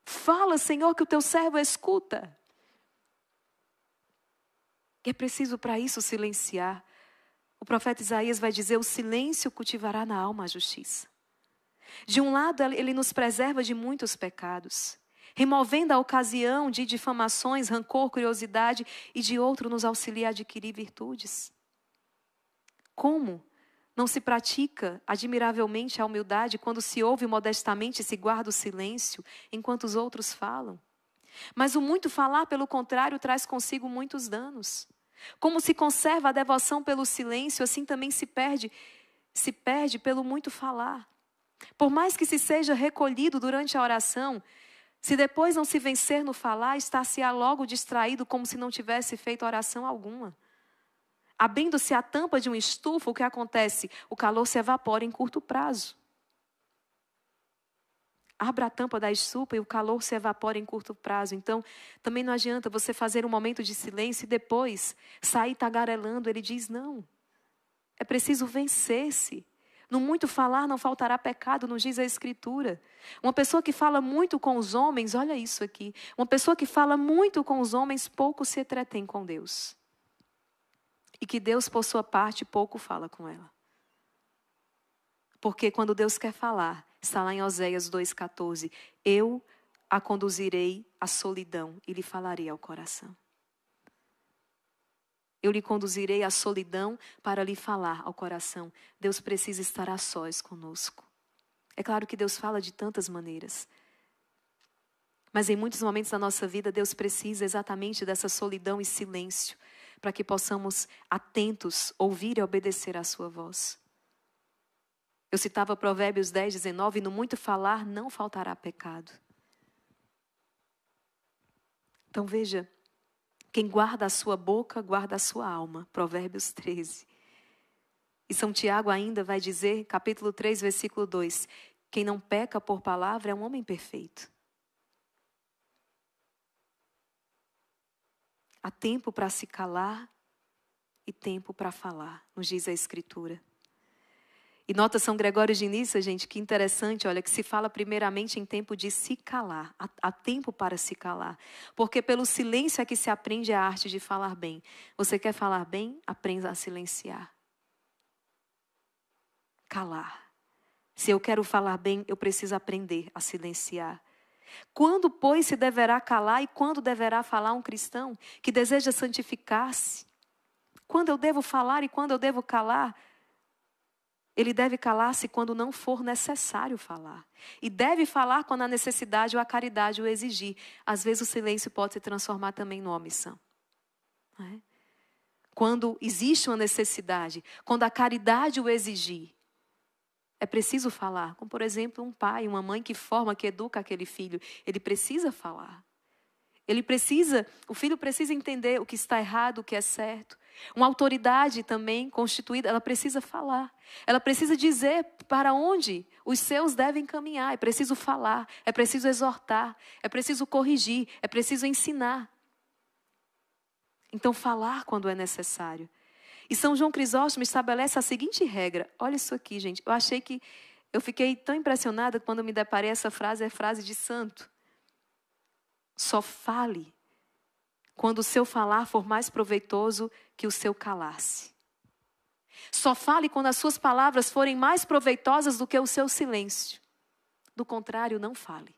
Fala, Senhor, que o teu servo escuta. E é preciso para isso silenciar. O profeta Isaías vai dizer: o silêncio cultivará na alma a justiça. De um lado, ele nos preserva de muitos pecados, removendo a ocasião de difamações, rancor, curiosidade, e de outro nos auxilia a adquirir virtudes. Como não se pratica admiravelmente a humildade quando se ouve modestamente e se guarda o silêncio, enquanto os outros falam? Mas o muito falar, pelo contrário, traz consigo muitos danos. Como se conserva a devoção pelo silêncio, assim também se perde pelo muito falar. Por mais que se seja recolhido durante a oração, se depois não se vencer no falar, está-se-á logo distraído como se não tivesse feito oração alguma. Abrindo-se a tampa de um estufa, o que acontece? O calor se evapora em curto prazo. Abra a tampa da estufa e o calor se evapora em curto prazo. Então, também não adianta você fazer um momento de silêncio e depois sair tagarelando. Ele diz, não. É preciso vencer-se. No muito falar não faltará pecado, nos diz a Escritura. Uma pessoa que fala muito com os homens, olha isso aqui. Uma pessoa que fala muito com os homens, pouco se entretém com Deus. E que Deus, por sua parte, pouco fala com ela. Porque quando Deus quer falar, está lá em Oséias 2,14. Eu a conduzirei à solidão e lhe falarei ao coração. Eu lhe conduzirei à solidão para lhe falar ao coração. Deus precisa estar a sós conosco. É claro que Deus fala de tantas maneiras. Mas em muitos momentos da nossa vida, Deus precisa exatamente dessa solidão e silêncio, para que possamos, atentos, ouvir e obedecer à sua voz. Eu citava Provérbios 10:19, no muito falar não faltará pecado. Então veja, quem guarda a sua boca, guarda a sua alma. Provérbios 13. E São Tiago ainda vai dizer, capítulo 3, versículo 2, quem não peca por palavra é um homem perfeito. Há tempo para se calar e tempo para falar, nos diz a Escritura. E nota São Gregório de Nissa, gente, que interessante, olha, que se fala primeiramente em tempo de se calar. Há tempo para se calar. Porque pelo silêncio é que se aprende a arte de falar bem. Você quer falar bem? Aprenda a silenciar. Calar. Se eu quero falar bem, eu preciso aprender a silenciar. Quando, pois, se deverá calar e quando deverá falar um cristão que deseja santificar-se? Quando eu devo falar e quando eu devo calar? Ele deve calar-se quando não for necessário falar. E deve falar quando a necessidade ou a caridade o exigir. Às vezes o silêncio pode se transformar também numa omissão. Não é? Quando existe uma necessidade, quando a caridade o exigir, é preciso falar. Como, por exemplo, um pai, uma mãe que forma, que educa aquele filho. Ele precisa falar. O filho precisa entender o que está errado, o que é certo. Uma autoridade também constituída, ela precisa falar. Ela precisa dizer para onde os seus devem caminhar. É preciso falar, é preciso exortar, é preciso corrigir, é preciso ensinar. Então, falar quando é necessário. E São João Crisóstomo estabelece a seguinte regra. Olha isso aqui, gente. Eu fiquei tão impressionada quando me deparei essa frase, é frase de santo. Só fale quando o seu falar for mais proveitoso que o seu calar-se. Só fale quando as suas palavras forem mais proveitosas do que o seu silêncio. Do contrário, não fale.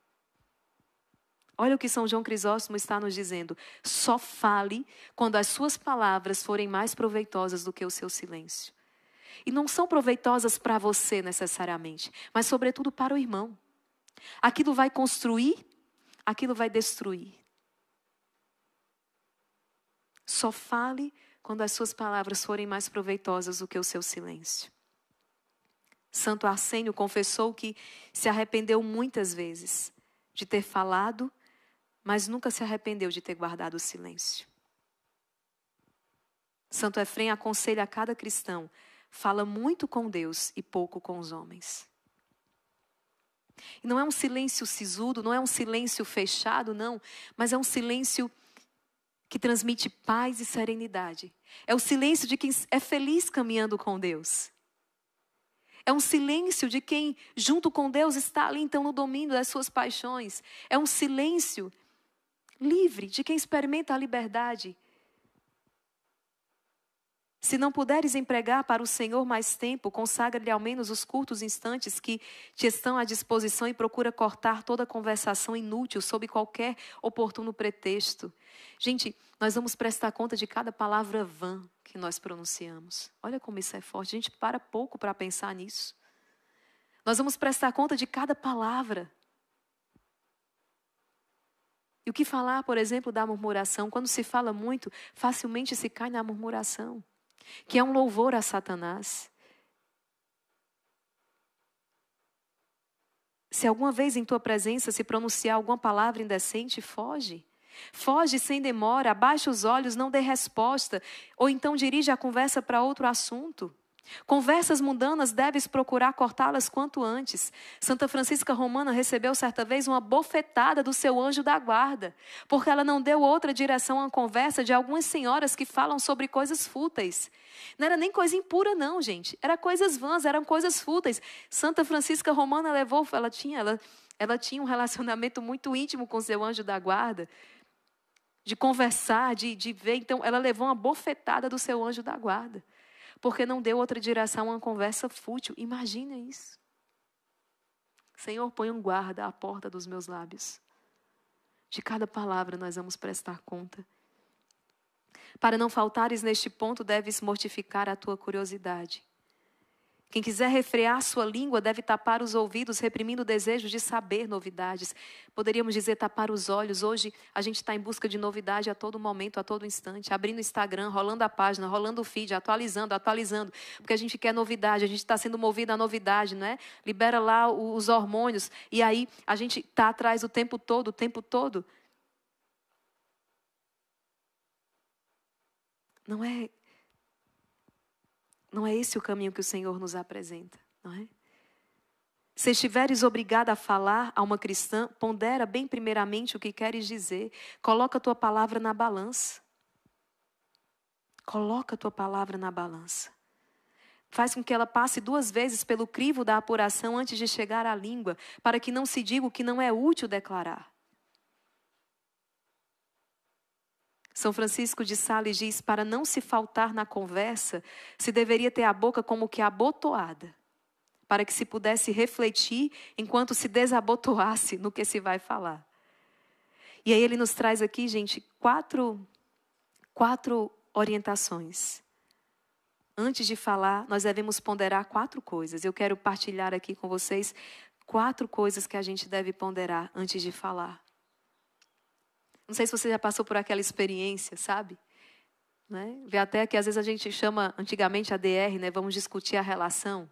Olha o que São João Crisóstomo está nos dizendo. Só fale quando as suas palavras forem mais proveitosas do que o seu silêncio. E não são proveitosas para você necessariamente, mas sobretudo para o irmão. Aquilo vai construir, aquilo vai destruir. Só fale quando as suas palavras forem mais proveitosas do que o seu silêncio. Santo Arsênio confessou que se arrependeu muitas vezes de ter falado, mas nunca se arrependeu de ter guardado o silêncio. Santo Efrem aconselha a cada cristão: fala muito com Deus e pouco com os homens. E não é um silêncio sisudo, não é um silêncio fechado, não, mas é um silêncio que transmite paz e serenidade. É o silêncio de quem é feliz caminhando com Deus. É um silêncio de quem, junto com Deus, está ali então no domínio das suas paixões. É um silêncio livre de quem experimenta a liberdade. Se não puderes empregar para o Senhor mais tempo, consagra-lhe ao menos os curtos instantes que te estão à disposição e procura cortar toda conversação inútil sob qualquer oportuno pretexto. Gente, nós vamos prestar conta de cada palavra vã que nós pronunciamos. Olha como isso é forte. A gente para pouco para pensar nisso. Nós vamos prestar conta de cada palavra. E o que falar, por exemplo, da murmuração? Quando se fala muito, facilmente se cai na murmuração, que é um louvor a Satanás. Se alguma vez em tua presença se pronunciar alguma palavra indecente, foge. Foge sem demora, abaixa os olhos, não dê resposta, ou então dirige a conversa para outro assunto. Conversas mundanas deves procurar cortá-las quanto antes. Santa Francisca Romana recebeu certa vez uma bofetada do seu anjo da guarda, porque ela não deu outra direção à conversa de algumas senhoras que falam sobre coisas fúteis. Não era nem coisa impura não, gente. Era coisas vãs, eram coisas fúteis. Santa Francisca Romana ela tinha um relacionamento muito íntimo com seu anjo da guarda, de conversar, de ver. Então, ela levou uma bofetada do seu anjo da guarda, porque não deu outra direção a uma conversa fútil. Imagina isso. Senhor, põe um guarda à porta dos meus lábios. De cada palavra nós vamos prestar conta. Para não faltares neste ponto, deves mortificar a tua curiosidade. Quem quiser refrear sua língua deve tapar os ouvidos, reprimindo o desejo de saber novidades. Poderíamos dizer tapar os olhos. Hoje a gente está em busca de novidade a todo momento, a todo instante. Abrindo o Instagram, rolando a página, rolando o feed, atualizando. Porque a gente quer novidade, a gente está sendo movido à novidade, não é? Libera lá os hormônios. E aí a gente está atrás o tempo todo, o tempo todo. Não é esse o caminho que o Senhor nos apresenta, não é? Se estiveres obrigada a falar a uma cristã, pondera bem primeiramente o que queres dizer. Coloca a tua palavra na balança. Coloca a tua palavra na balança. Faz com que ela passe 2 vezes pelo crivo da apuração antes de chegar à língua, para que não se diga o que não é útil declarar. São Francisco de Sales diz: para não se faltar na conversa, se deveria ter a boca como que abotoada, para que se pudesse refletir enquanto se desabotoasse no que se vai falar. E aí ele nos traz aqui, gente, quatro orientações. Antes de falar, nós devemos ponderar 4 coisas. Eu quero partilhar aqui com vocês 4 coisas que a gente deve ponderar antes de falar. Não sei se você já passou por aquela experiência, sabe? Né? Vê até que às vezes a gente chama antigamente a DR, né? Vamos discutir a relação.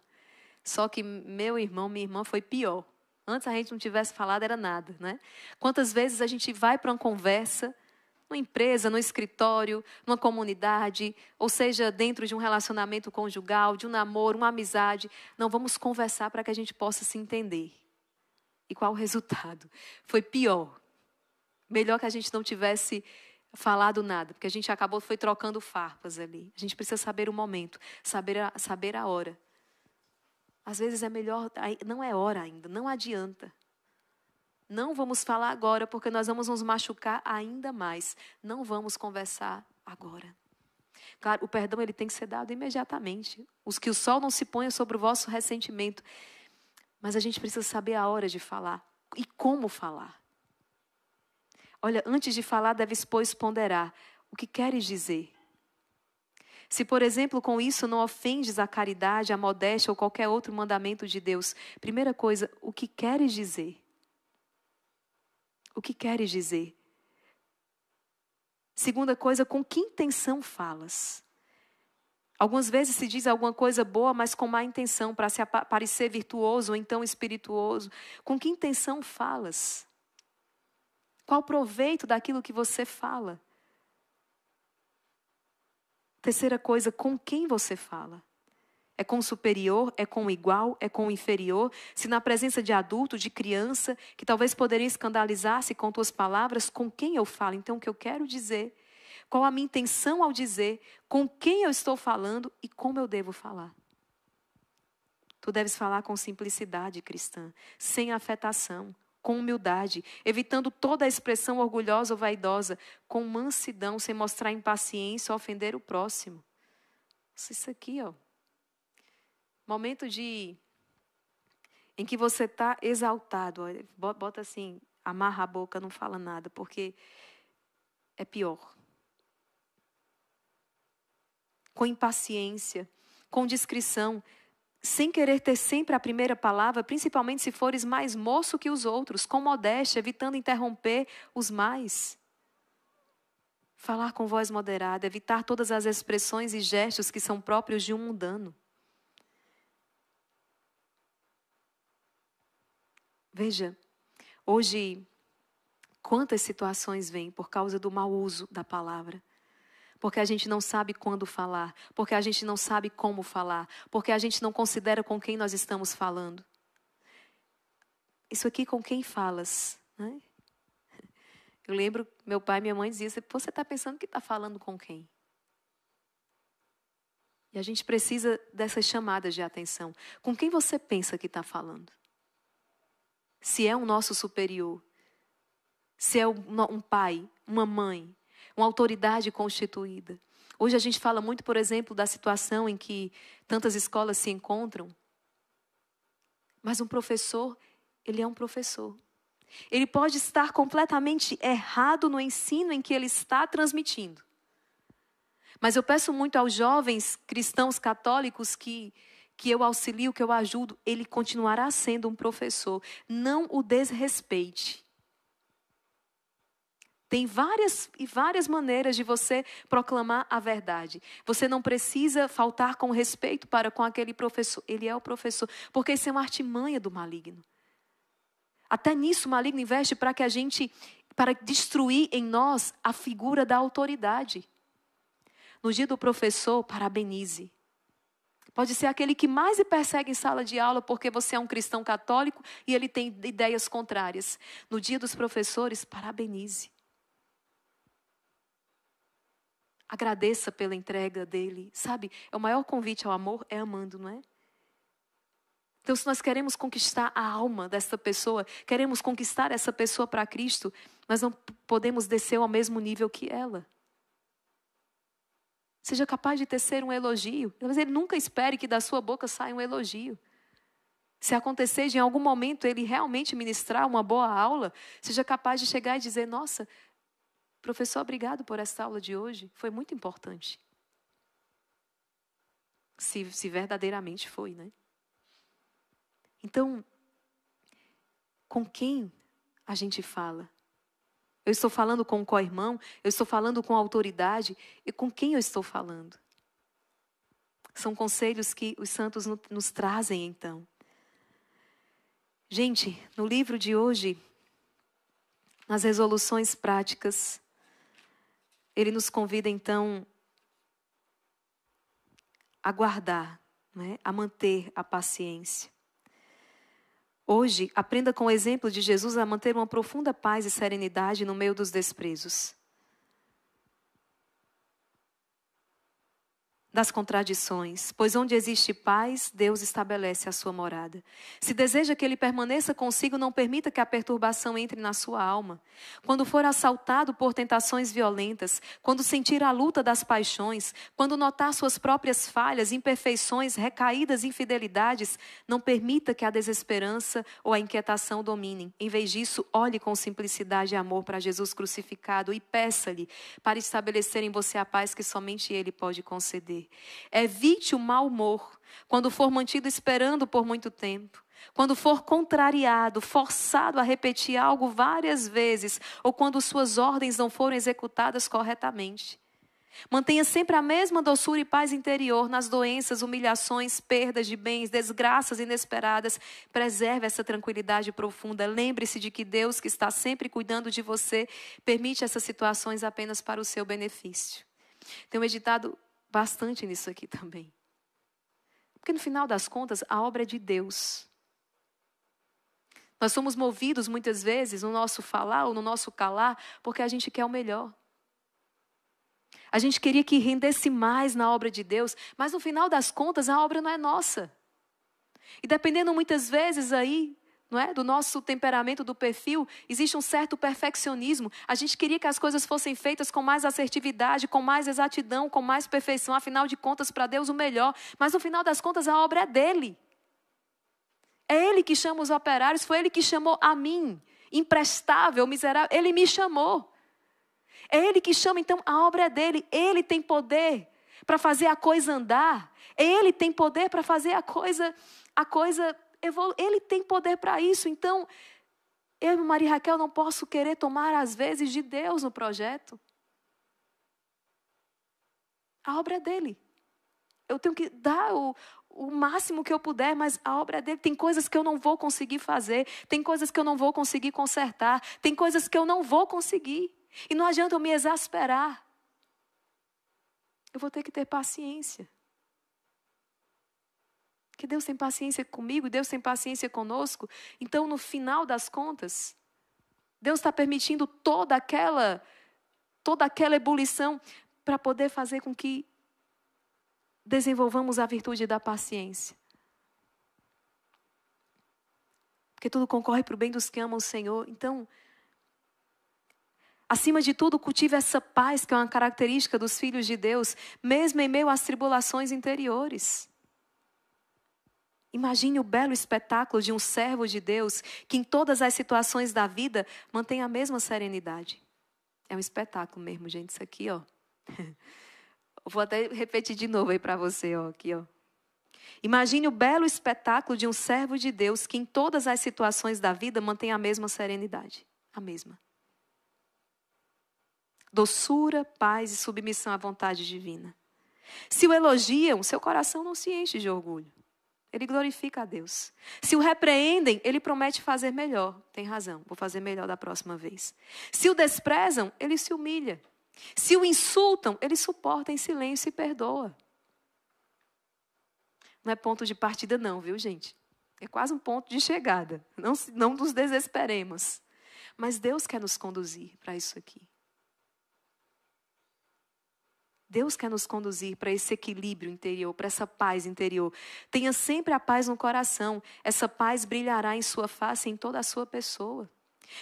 Só que meu irmão, minha irmã foi pior. Antes a gente não tivesse falado, era nada, né? Quantas vezes a gente vai para uma conversa, numa empresa, no escritório, numa comunidade, ou seja, dentro de um relacionamento conjugal, de um namoro, uma amizade. Não, vamos conversar para que a gente possa se entender. E qual o resultado? Foi pior. Melhor que a gente não tivesse falado nada, porque a gente foi trocando farpas ali. A gente precisa saber o momento, saber a hora. Às vezes é melhor, não é hora ainda, não adianta. Não vamos falar agora, porque nós vamos nos machucar ainda mais. Não vamos conversar agora. Claro, o perdão ele tem que ser dado imediatamente. Os que o sol não se ponha sobre o vosso ressentimento. Mas a gente precisa saber a hora de falar e como falar. Olha, antes de falar, deves, pois, ponderar o que queres dizer. Se, por exemplo, com isso não ofendes a caridade, a modéstia ou qualquer outro mandamento de Deus, primeira coisa, o que queres dizer? O que queres dizer? Segunda coisa, com que intenção falas? Algumas vezes se diz alguma coisa boa, mas com má intenção, para se parecer virtuoso ou então espirituoso. Com que intenção falas? Qual o proveito daquilo que você fala? Terceira coisa, com quem você fala? É com o superior? É com o igual? É com o inferior? Se na presença de adulto, de criança, que talvez poderia escandalizar-se com tuas palavras, com quem eu falo? Então, o que eu quero dizer? Qual a minha intenção ao dizer? Com quem eu estou falando e como eu devo falar? Tu deves falar com simplicidade cristã, sem afetação, com humildade, evitando toda a expressão orgulhosa ou vaidosa, com mansidão, sem mostrar impaciência ou ofender o próximo. Isso aqui, ó. Momento em que você está exaltado. Ó, bota assim, amarra a boca, não fala nada, porque é pior. Com impaciência, com discrição, sem querer ter sempre a primeira palavra, principalmente se fores mais moço que os outros, com modéstia, evitando interromper os mais. Falar com voz moderada, evitar todas as expressões e gestos que são próprios de um mundano. Veja, hoje, quantas situações vêm por causa do mau uso da palavra. Porque a gente não sabe quando falar, porque a gente não sabe como falar, porque a gente não considera com quem nós estamos falando. Isso aqui com quem falas, né? Eu lembro, meu pai e minha mãe diziam, você está pensando que está falando com quem? E a gente precisa dessas chamadas de atenção. Com quem você pensa que está falando? Se é um nosso superior, se é um pai, uma mãe, uma autoridade constituída. Hoje a gente fala muito, por exemplo, da situação em que tantas escolas se encontram. Mas um professor, ele é um professor. Ele pode estar completamente errado no ensino em que ele está transmitindo. Mas eu peço muito aos jovens cristãos católicos que eu auxilio, que eu ajudo, ele continuará sendo um professor. Não o desrespeite. Tem várias maneiras de você proclamar a verdade. Você não precisa faltar com respeito para com aquele professor. Ele é o professor. Porque isso é uma artimanha do maligno. Até nisso o maligno investe para destruir em nós a figura da autoridade. No dia do professor, parabenize. Pode ser aquele que mais lhe persegue em sala de aula porque você é um cristão católico e ele tem ideias contrárias. No dia dos professores, parabenize. Agradeça pela entrega dele. Sabe, o maior convite ao amor é amando, não é? Então, se nós queremos conquistar a alma dessa pessoa, queremos conquistar essa pessoa para Cristo, nós não podemos descer ao mesmo nível que ela. Seja capaz de tecer um elogio. Mas ele nunca espere que da sua boca saia um elogio. Se acontecer de em algum momento ele realmente ministrar uma boa aula, seja capaz de chegar e dizer, nossa, professor, obrigado por essa aula de hoje. Foi muito importante. Se verdadeiramente foi, né? Então, com quem a gente fala? Eu estou falando com o co-irmão? Eu estou falando com a autoridade? E com quem eu estou falando? São conselhos que os santos nos trazem, então. Gente, no livro de hoje, nas resoluções práticas, ele nos convida, então, a guardar, né? A manter a paciência. Hoje, aprenda com o exemplo de Jesus a manter uma profunda paz e serenidade no meio dos desprezos, das contradições, pois onde existe paz, Deus estabelece a sua morada. Se deseja que ele permaneça consigo, não permita que a perturbação entre na sua alma. Quando for assaltado por tentações violentas, quando sentir a luta das paixões, quando notar suas próprias falhas, imperfeições, recaídas, infidelidades, não permita que a desesperança ou a inquietação dominem. Em vez disso, olhe com simplicidade e amor para Jesus crucificado e peça-lhe para estabelecer em você a paz que somente ele pode conceder. Evite o mau humor quando for mantido esperando por muito tempo. Quando for contrariado, forçado a repetir algo várias vezes, ou quando suas ordens não forem executadas corretamente. Mantenha sempre a mesma doçura e paz interior nas doenças, humilhações, perdas de bens, desgraças inesperadas. Preserve essa tranquilidade profunda. Lembre-se de que Deus, que está sempre cuidando de você, permite essas situações apenas para o seu benefício. Tenho meditado bastante nisso aqui também. Porque no final das contas, a obra é de Deus. Nós somos movidos muitas vezes no nosso falar ou no nosso calar porque a gente quer o melhor. A gente queria que rendesse mais na obra de Deus, mas no final das contas a obra não é nossa. E dependendo muitas vezes aí, não é, do nosso temperamento, do perfil, existe um certo perfeccionismo. A gente queria que as coisas fossem feitas com mais assertividade, com mais exatidão, com mais perfeição. Afinal de contas, para Deus o melhor. Mas no final das contas a obra é dele. É Ele que chama os operários, foi Ele que chamou a mim, imprestável, miserável. Ele me chamou. É Ele que chama, então a obra é dele. Ele tem poder para fazer a coisa andar. Ele tem poder para fazer a coisa evoluir. Ele tem poder para isso. Então, eu e Maria Raquel não posso querer tomar às vezes de Deus no projeto. A obra é dele. Eu tenho que dar o máximo que eu puder, mas a obra é dele. Tem coisas que eu não vou conseguir fazer. Tem coisas que eu não vou conseguir consertar. Tem coisas que eu não vou conseguir. E não adianta eu me exasperar. Eu vou ter que ter paciência. Porque Deus tem paciência comigo, Deus tem paciência conosco. Então, no final das contas, Deus está permitindo toda aquela ebulição para poder fazer com que desenvolvamos a virtude da paciência. Porque tudo concorre para o bem dos que amam o Senhor. Então, acima de tudo, cultive essa paz que é uma característica dos filhos de Deus, mesmo em meio às tribulações interiores. Imagine o belo espetáculo de um servo de Deus que em todas as situações da vida mantém a mesma serenidade. É um espetáculo mesmo, gente, isso aqui, ó. Vou até repetir de novo aí para você, ó, aqui, ó. Imagine o belo espetáculo de um servo de Deus que em todas as situações da vida mantém a mesma serenidade. A mesma. Doçura, paz e submissão à vontade divina. Se o elogiam, seu coração não se enche de orgulho. Ele glorifica a Deus. Se o repreendem, ele promete fazer melhor. Tem razão, vou fazer melhor da próxima vez. Se o desprezam, ele se humilha. Se o insultam, ele suporta em silêncio e perdoa. Não é ponto de partida não, viu, gente? É quase um ponto de chegada. Não nos desesperemos. Mas Deus quer nos conduzir para isso aqui. Deus quer nos conduzir para esse equilíbrio interior, para essa paz interior. Tenha sempre a paz no coração. Essa paz brilhará em sua face e em toda a sua pessoa.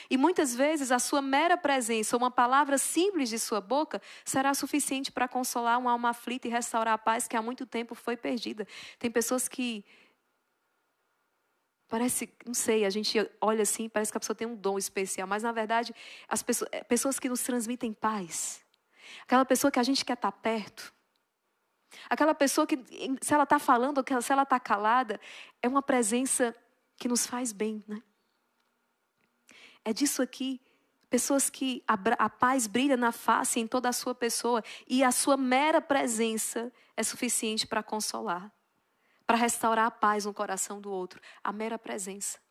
E muitas vezes a sua mera presença, uma palavra simples de sua boca, será suficiente para consolar uma alma aflita e restaurar a paz que há muito tempo foi perdida. Tem pessoas que parece, não sei, a gente olha assim, parece que a pessoa tem um dom especial, mas na verdade, as pessoas que nos transmitem paz. Aquela pessoa que a gente quer estar perto. Aquela pessoa que, se ela está falando, ou se ela está calada, é uma presença que nos faz bem, né? É disso aqui, pessoas que a paz brilha na face em toda a sua pessoa e a sua mera presença é suficiente para consolar, para restaurar a paz no coração do outro. A mera presença.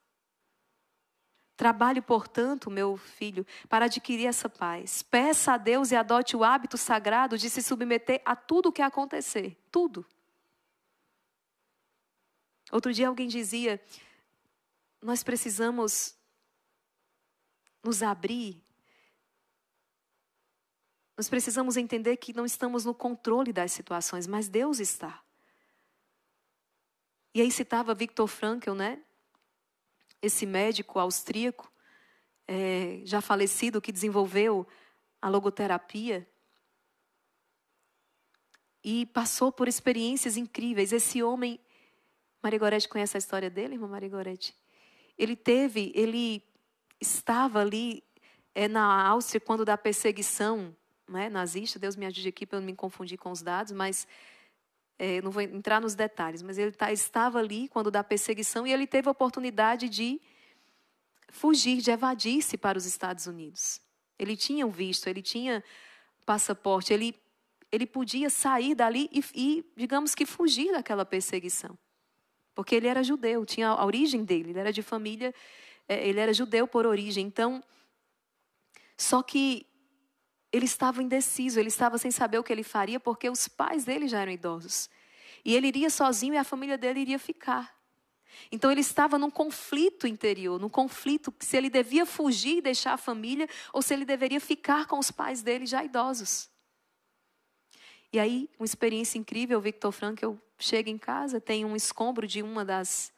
Trabalhe, portanto, meu filho, para adquirir essa paz. Peça a Deus e adote o hábito sagrado de se submeter a tudo o que acontecer. Tudo. Outro dia alguém dizia, nós precisamos nos abrir. Nós precisamos entender que não estamos no controle das situações, mas Deus está. E aí citava Viktor Frankl, né? Esse médico austríaco, já falecido, que desenvolveu a logoterapia. E passou por experiências incríveis. Esse homem, Maria Gorete conhece a história dele, irmã Maria Gorete? Ele estava ali na Áustria quando da perseguição, né, nazista. Deus me ajude aqui para eu não me confundir com os dados, mas não vou entrar nos detalhes. Mas ele estava ali quando da perseguição e ele teve a oportunidade de fugir, de evadir-se para os Estados Unidos. Ele tinha um visto, ele tinha passaporte, ele ele podia sair dali e, digamos que, fugir daquela perseguição. Porque ele era judeu, tinha a origem dele, ele era de família, ele era judeu por origem. Então, só que ele estava indeciso, ele estava sem saber o que ele faria, porque os pais dele já eram idosos. E ele iria sozinho e a família dele iria ficar. Então ele estava num conflito interior, num conflito se ele devia fugir e deixar a família ou se ele deveria ficar com os pais dele já idosos. E aí, uma experiência incrível, Viktor Frankl chega em casa, tem um escombro de uma das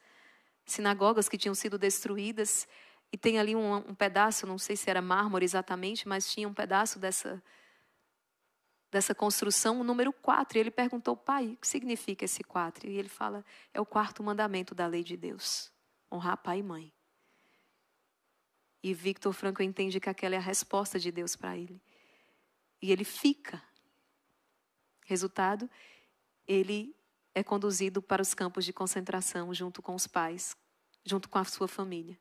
sinagogas que tinham sido destruídas e tem ali um pedaço, não sei se era mármore exatamente, mas tinha um pedaço dessa construção, o número 4. E ele perguntou, pai, o que significa esse 4? E ele fala, é o 4º mandamento da lei de Deus. Honrar pai e mãe. E Viktor Frankl entende que aquela é a resposta de Deus para ele. E ele fica. Resultado, ele é conduzido para os campos de concentração junto com os pais, junto com a sua família.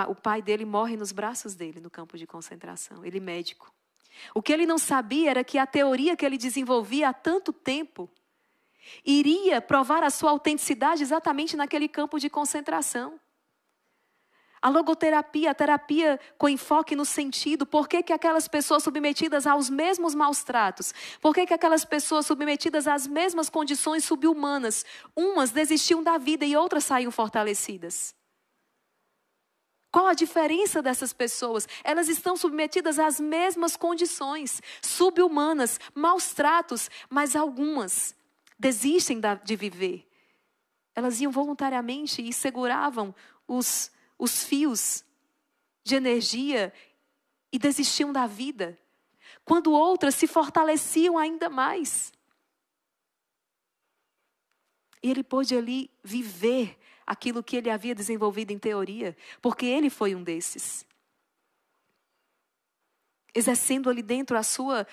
O pai dele morre nos braços dele no campo de concentração, ele médico. O que ele não sabia era que a teoria que ele desenvolvia há tanto tempo iria provar a sua autenticidade exatamente naquele campo de concentração. A logoterapia, a terapia com enfoque no sentido, por que aquelas pessoas submetidas aos mesmos maus tratos, por que aquelas pessoas submetidas às mesmas condições subhumanas, umas desistiam da vida e outras saíam fortalecidas? Qual a diferença dessas pessoas? Elas estão submetidas às mesmas condições, subhumanas, maus tratos, mas algumas desistem de viver. Elas iam voluntariamente e seguravam os fios de energia e desistiam da vida, quando outras se fortaleciam ainda mais. E ele pôde ali viver aquilo que ele havia desenvolvido em teoria, porque ele foi um desses. Exercendo ali dentro a sua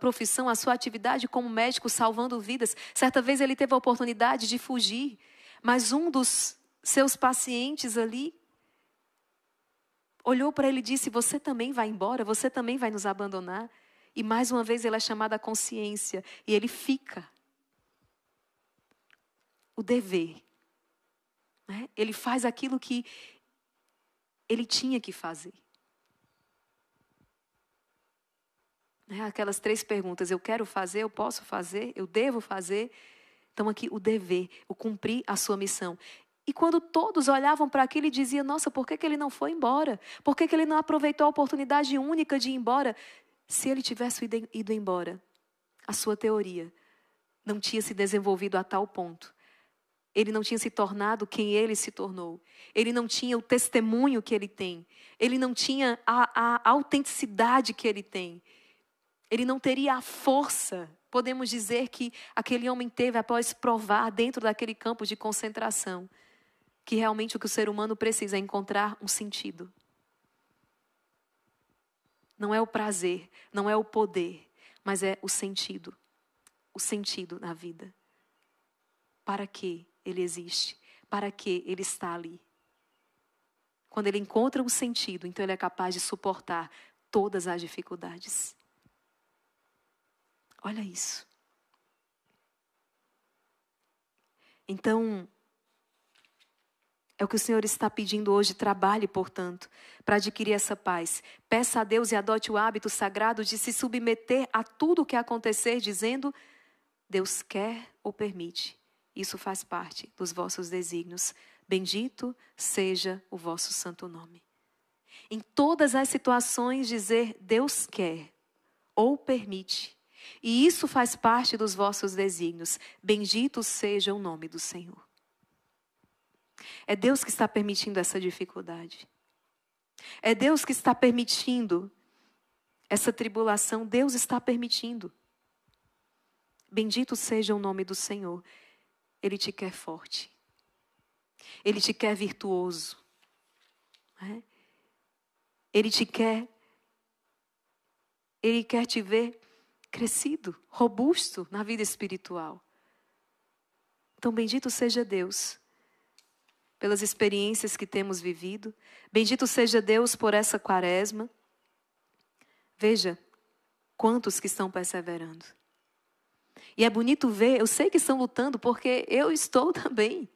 profissão, a sua atividade como médico, salvando vidas. Certa vez ele teve a oportunidade de fugir, mas um dos seus pacientes ali olhou para ele e disse, você também vai embora? Você também vai nos abandonar? E mais uma vez ele é chamado à consciência e ele fica. O dever. Né? Ele faz aquilo que ele tinha que fazer. Né? Aquelas 3 perguntas, eu quero fazer, eu posso fazer, eu devo fazer. Então aqui o dever, o cumprir a sua missão. E quando todos olhavam para aquilo e diziam, nossa, por que ele não foi embora? Por que ele não aproveitou a oportunidade única de ir embora? Se ele tivesse ido embora, a sua teoria não tinha se desenvolvido a tal ponto. Ele não tinha se tornado quem ele se tornou. Ele não tinha o testemunho que ele tem. Ele não tinha a autenticidade que ele tem. Ele não teria a força, podemos dizer, que aquele homem teve após provar dentro daquele campo de concentração. Que realmente o que o ser humano precisa é encontrar um sentido. Não é o prazer, não é o poder, mas é o sentido. O sentido na vida. Para que ele existe? Para que ele está ali? Quando ele encontra um sentido, então ele é capaz de suportar todas as dificuldades. Olha isso. Então, é o que o Senhor está pedindo hoje. Trabalhe, portanto, para adquirir essa paz. Peça a Deus e adote o hábito sagrado de se submeter a tudo o que acontecer, dizendo, Deus quer ou permite. Isso faz parte dos vossos desígnios. Bendito seja o vosso santo nome. Em todas as situações dizer, Deus quer ou permite. E isso faz parte dos vossos desígnios. Bendito seja o nome do Senhor. É Deus que está permitindo essa dificuldade. É Deus que está permitindo essa tribulação. Deus está permitindo. Bendito seja o nome do Senhor. Ele te quer forte. Ele te quer virtuoso. Né? Ele quer te ver crescido, robusto na vida espiritual. Então, bendito seja Deus pelas experiências que temos vivido. Bendito seja Deus por essa quaresma. Veja quantos que estão perseverando. E é bonito ver, eu sei que estão lutando porque eu estou também.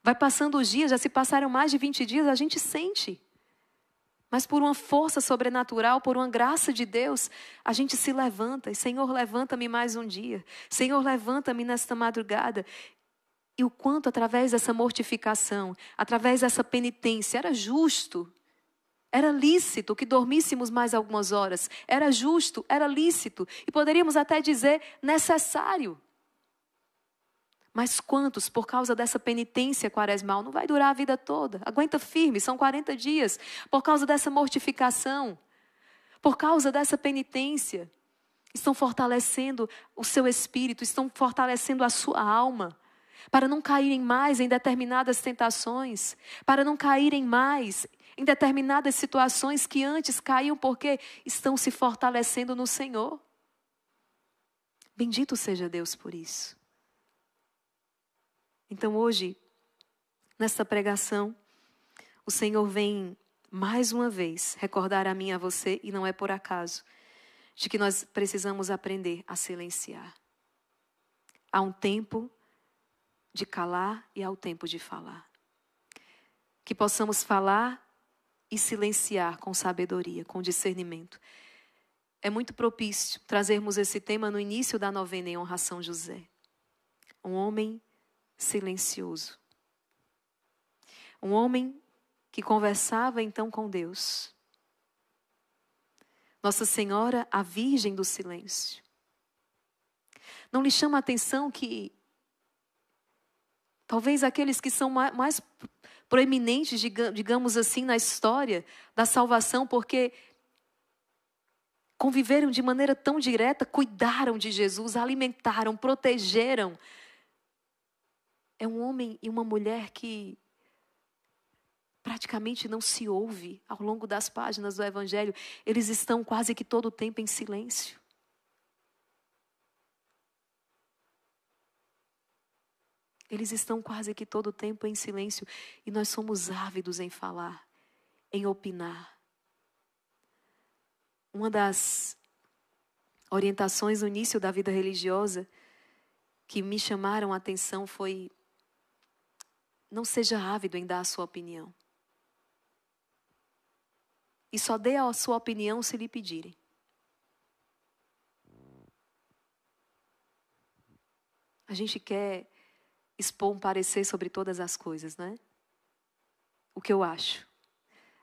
Vai passando os dias, já se passaram mais de 20 dias, a gente sente. Mas por uma força sobrenatural, por uma graça de Deus, a gente se levanta. E Senhor, levanta-me mais um dia. Senhor, levanta-me nesta madrugada. E o quanto através dessa mortificação, através dessa penitência, era justo. Era lícito que dormíssemos mais algumas horas. Era justo, era lícito. E poderíamos até dizer necessário. Mas quantos, por causa dessa penitência quaresmal, não vai durar a vida toda? Aguenta firme, são 40 dias. Por causa dessa mortificação, por causa dessa penitência, estão fortalecendo o seu espírito, estão fortalecendo a sua alma, para não caírem mais em determinadas tentações, para não caírem mais em determinadas situações que antes caíam porque estão se fortalecendo no Senhor. Bendito seja Deus por isso. Então hoje, nesta pregação, o Senhor vem mais uma vez recordar a mim e a você, e não é por acaso, de que nós precisamos aprender a silenciar. Há um tempo de calar e há o tempo de falar. Que possamos falar e silenciar com sabedoria, com discernimento. É muito propício trazermos esse tema no início da novena em honra a São José. Um homem silencioso. Um homem que conversava então com Deus. Nossa Senhora, a Virgem do Silêncio. Não lhe chama a atenção que talvez aqueles que são mais proeminentes, digamos assim, na história da salvação, porque conviveram de maneira tão direta, cuidaram de Jesus, alimentaram, protegeram. É um homem e uma mulher que praticamente não se ouve ao longo das páginas do Evangelho. Eles estão quase que todo o tempo em silêncio. Eles estão quase que todo o tempo em silêncio. E nós somos ávidos em falar, em opinar. Uma das orientações no início da vida religiosa que me chamaram a atenção foi: não seja ávido em dar a sua opinião. E só dê a sua opinião se lhe pedirem. A gente quer expor um parecer sobre todas as coisas, né? O que eu acho,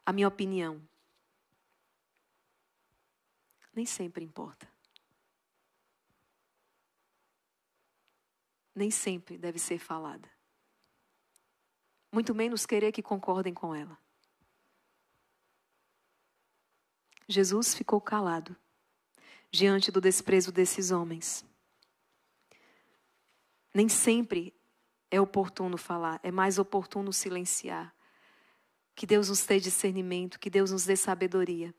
a minha opinião. Nem sempre importa. Nem sempre deve ser falada. Muito menos querer que concordem com ela. Jesus ficou calado diante do desprezo desses homens. Nem sempre é oportuno falar, é mais oportuno silenciar. Que Deus nos dê discernimento, que Deus nos dê sabedoria,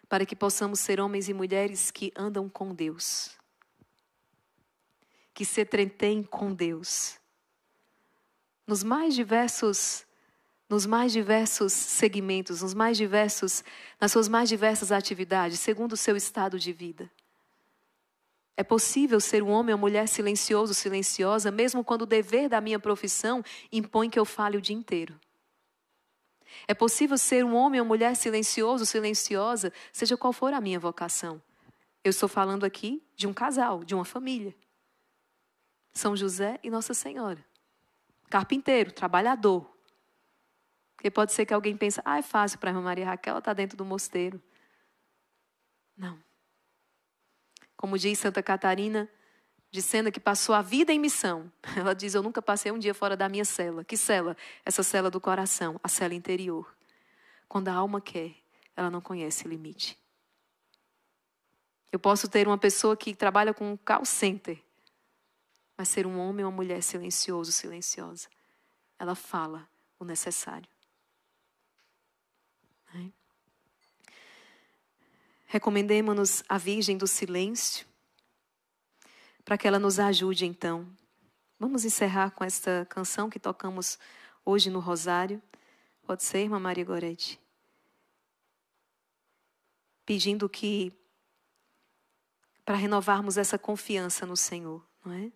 para que possamos ser homens e mulheres que andam com Deus, que se entretêm com Deus, nos mais diversos segmentos, nas suas mais diversas atividades, segundo o seu estado de vida. É possível ser um homem ou mulher silencioso, silenciosa, mesmo quando o dever da minha profissão impõe que eu fale o dia inteiro. É possível ser um homem ou mulher silencioso, silenciosa, seja qual for a minha vocação. Eu estou falando aqui de um casal, de uma família. São José e Nossa Senhora. Carpinteiro, trabalhador. Porque pode ser que alguém pense: é fácil para a irmã Maria Raquel, ela está dentro do mosteiro. Não. Como diz Santa Catarina de Sena, que passou a vida em missão. Ela diz: eu nunca passei um dia fora da minha cela. Que cela? Essa cela do coração, a cela interior. Quando a alma quer, ela não conhece limite. Eu posso ter uma pessoa que trabalha com um call center, mas ser um homem ou uma mulher silencioso, silenciosa. Ela fala o necessário. Recomendemos-nos a Virgem do Silêncio, para que ela nos ajude então. Vamos encerrar com esta canção que tocamos hoje no Rosário. Pode ser, irmã Maria Gorete? pedindo que para renovarmos essa confiança no Senhor, não é?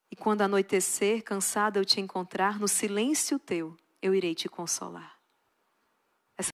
E quando anoitecer, cansada eu te encontrar, no silêncio teu eu irei te consolar.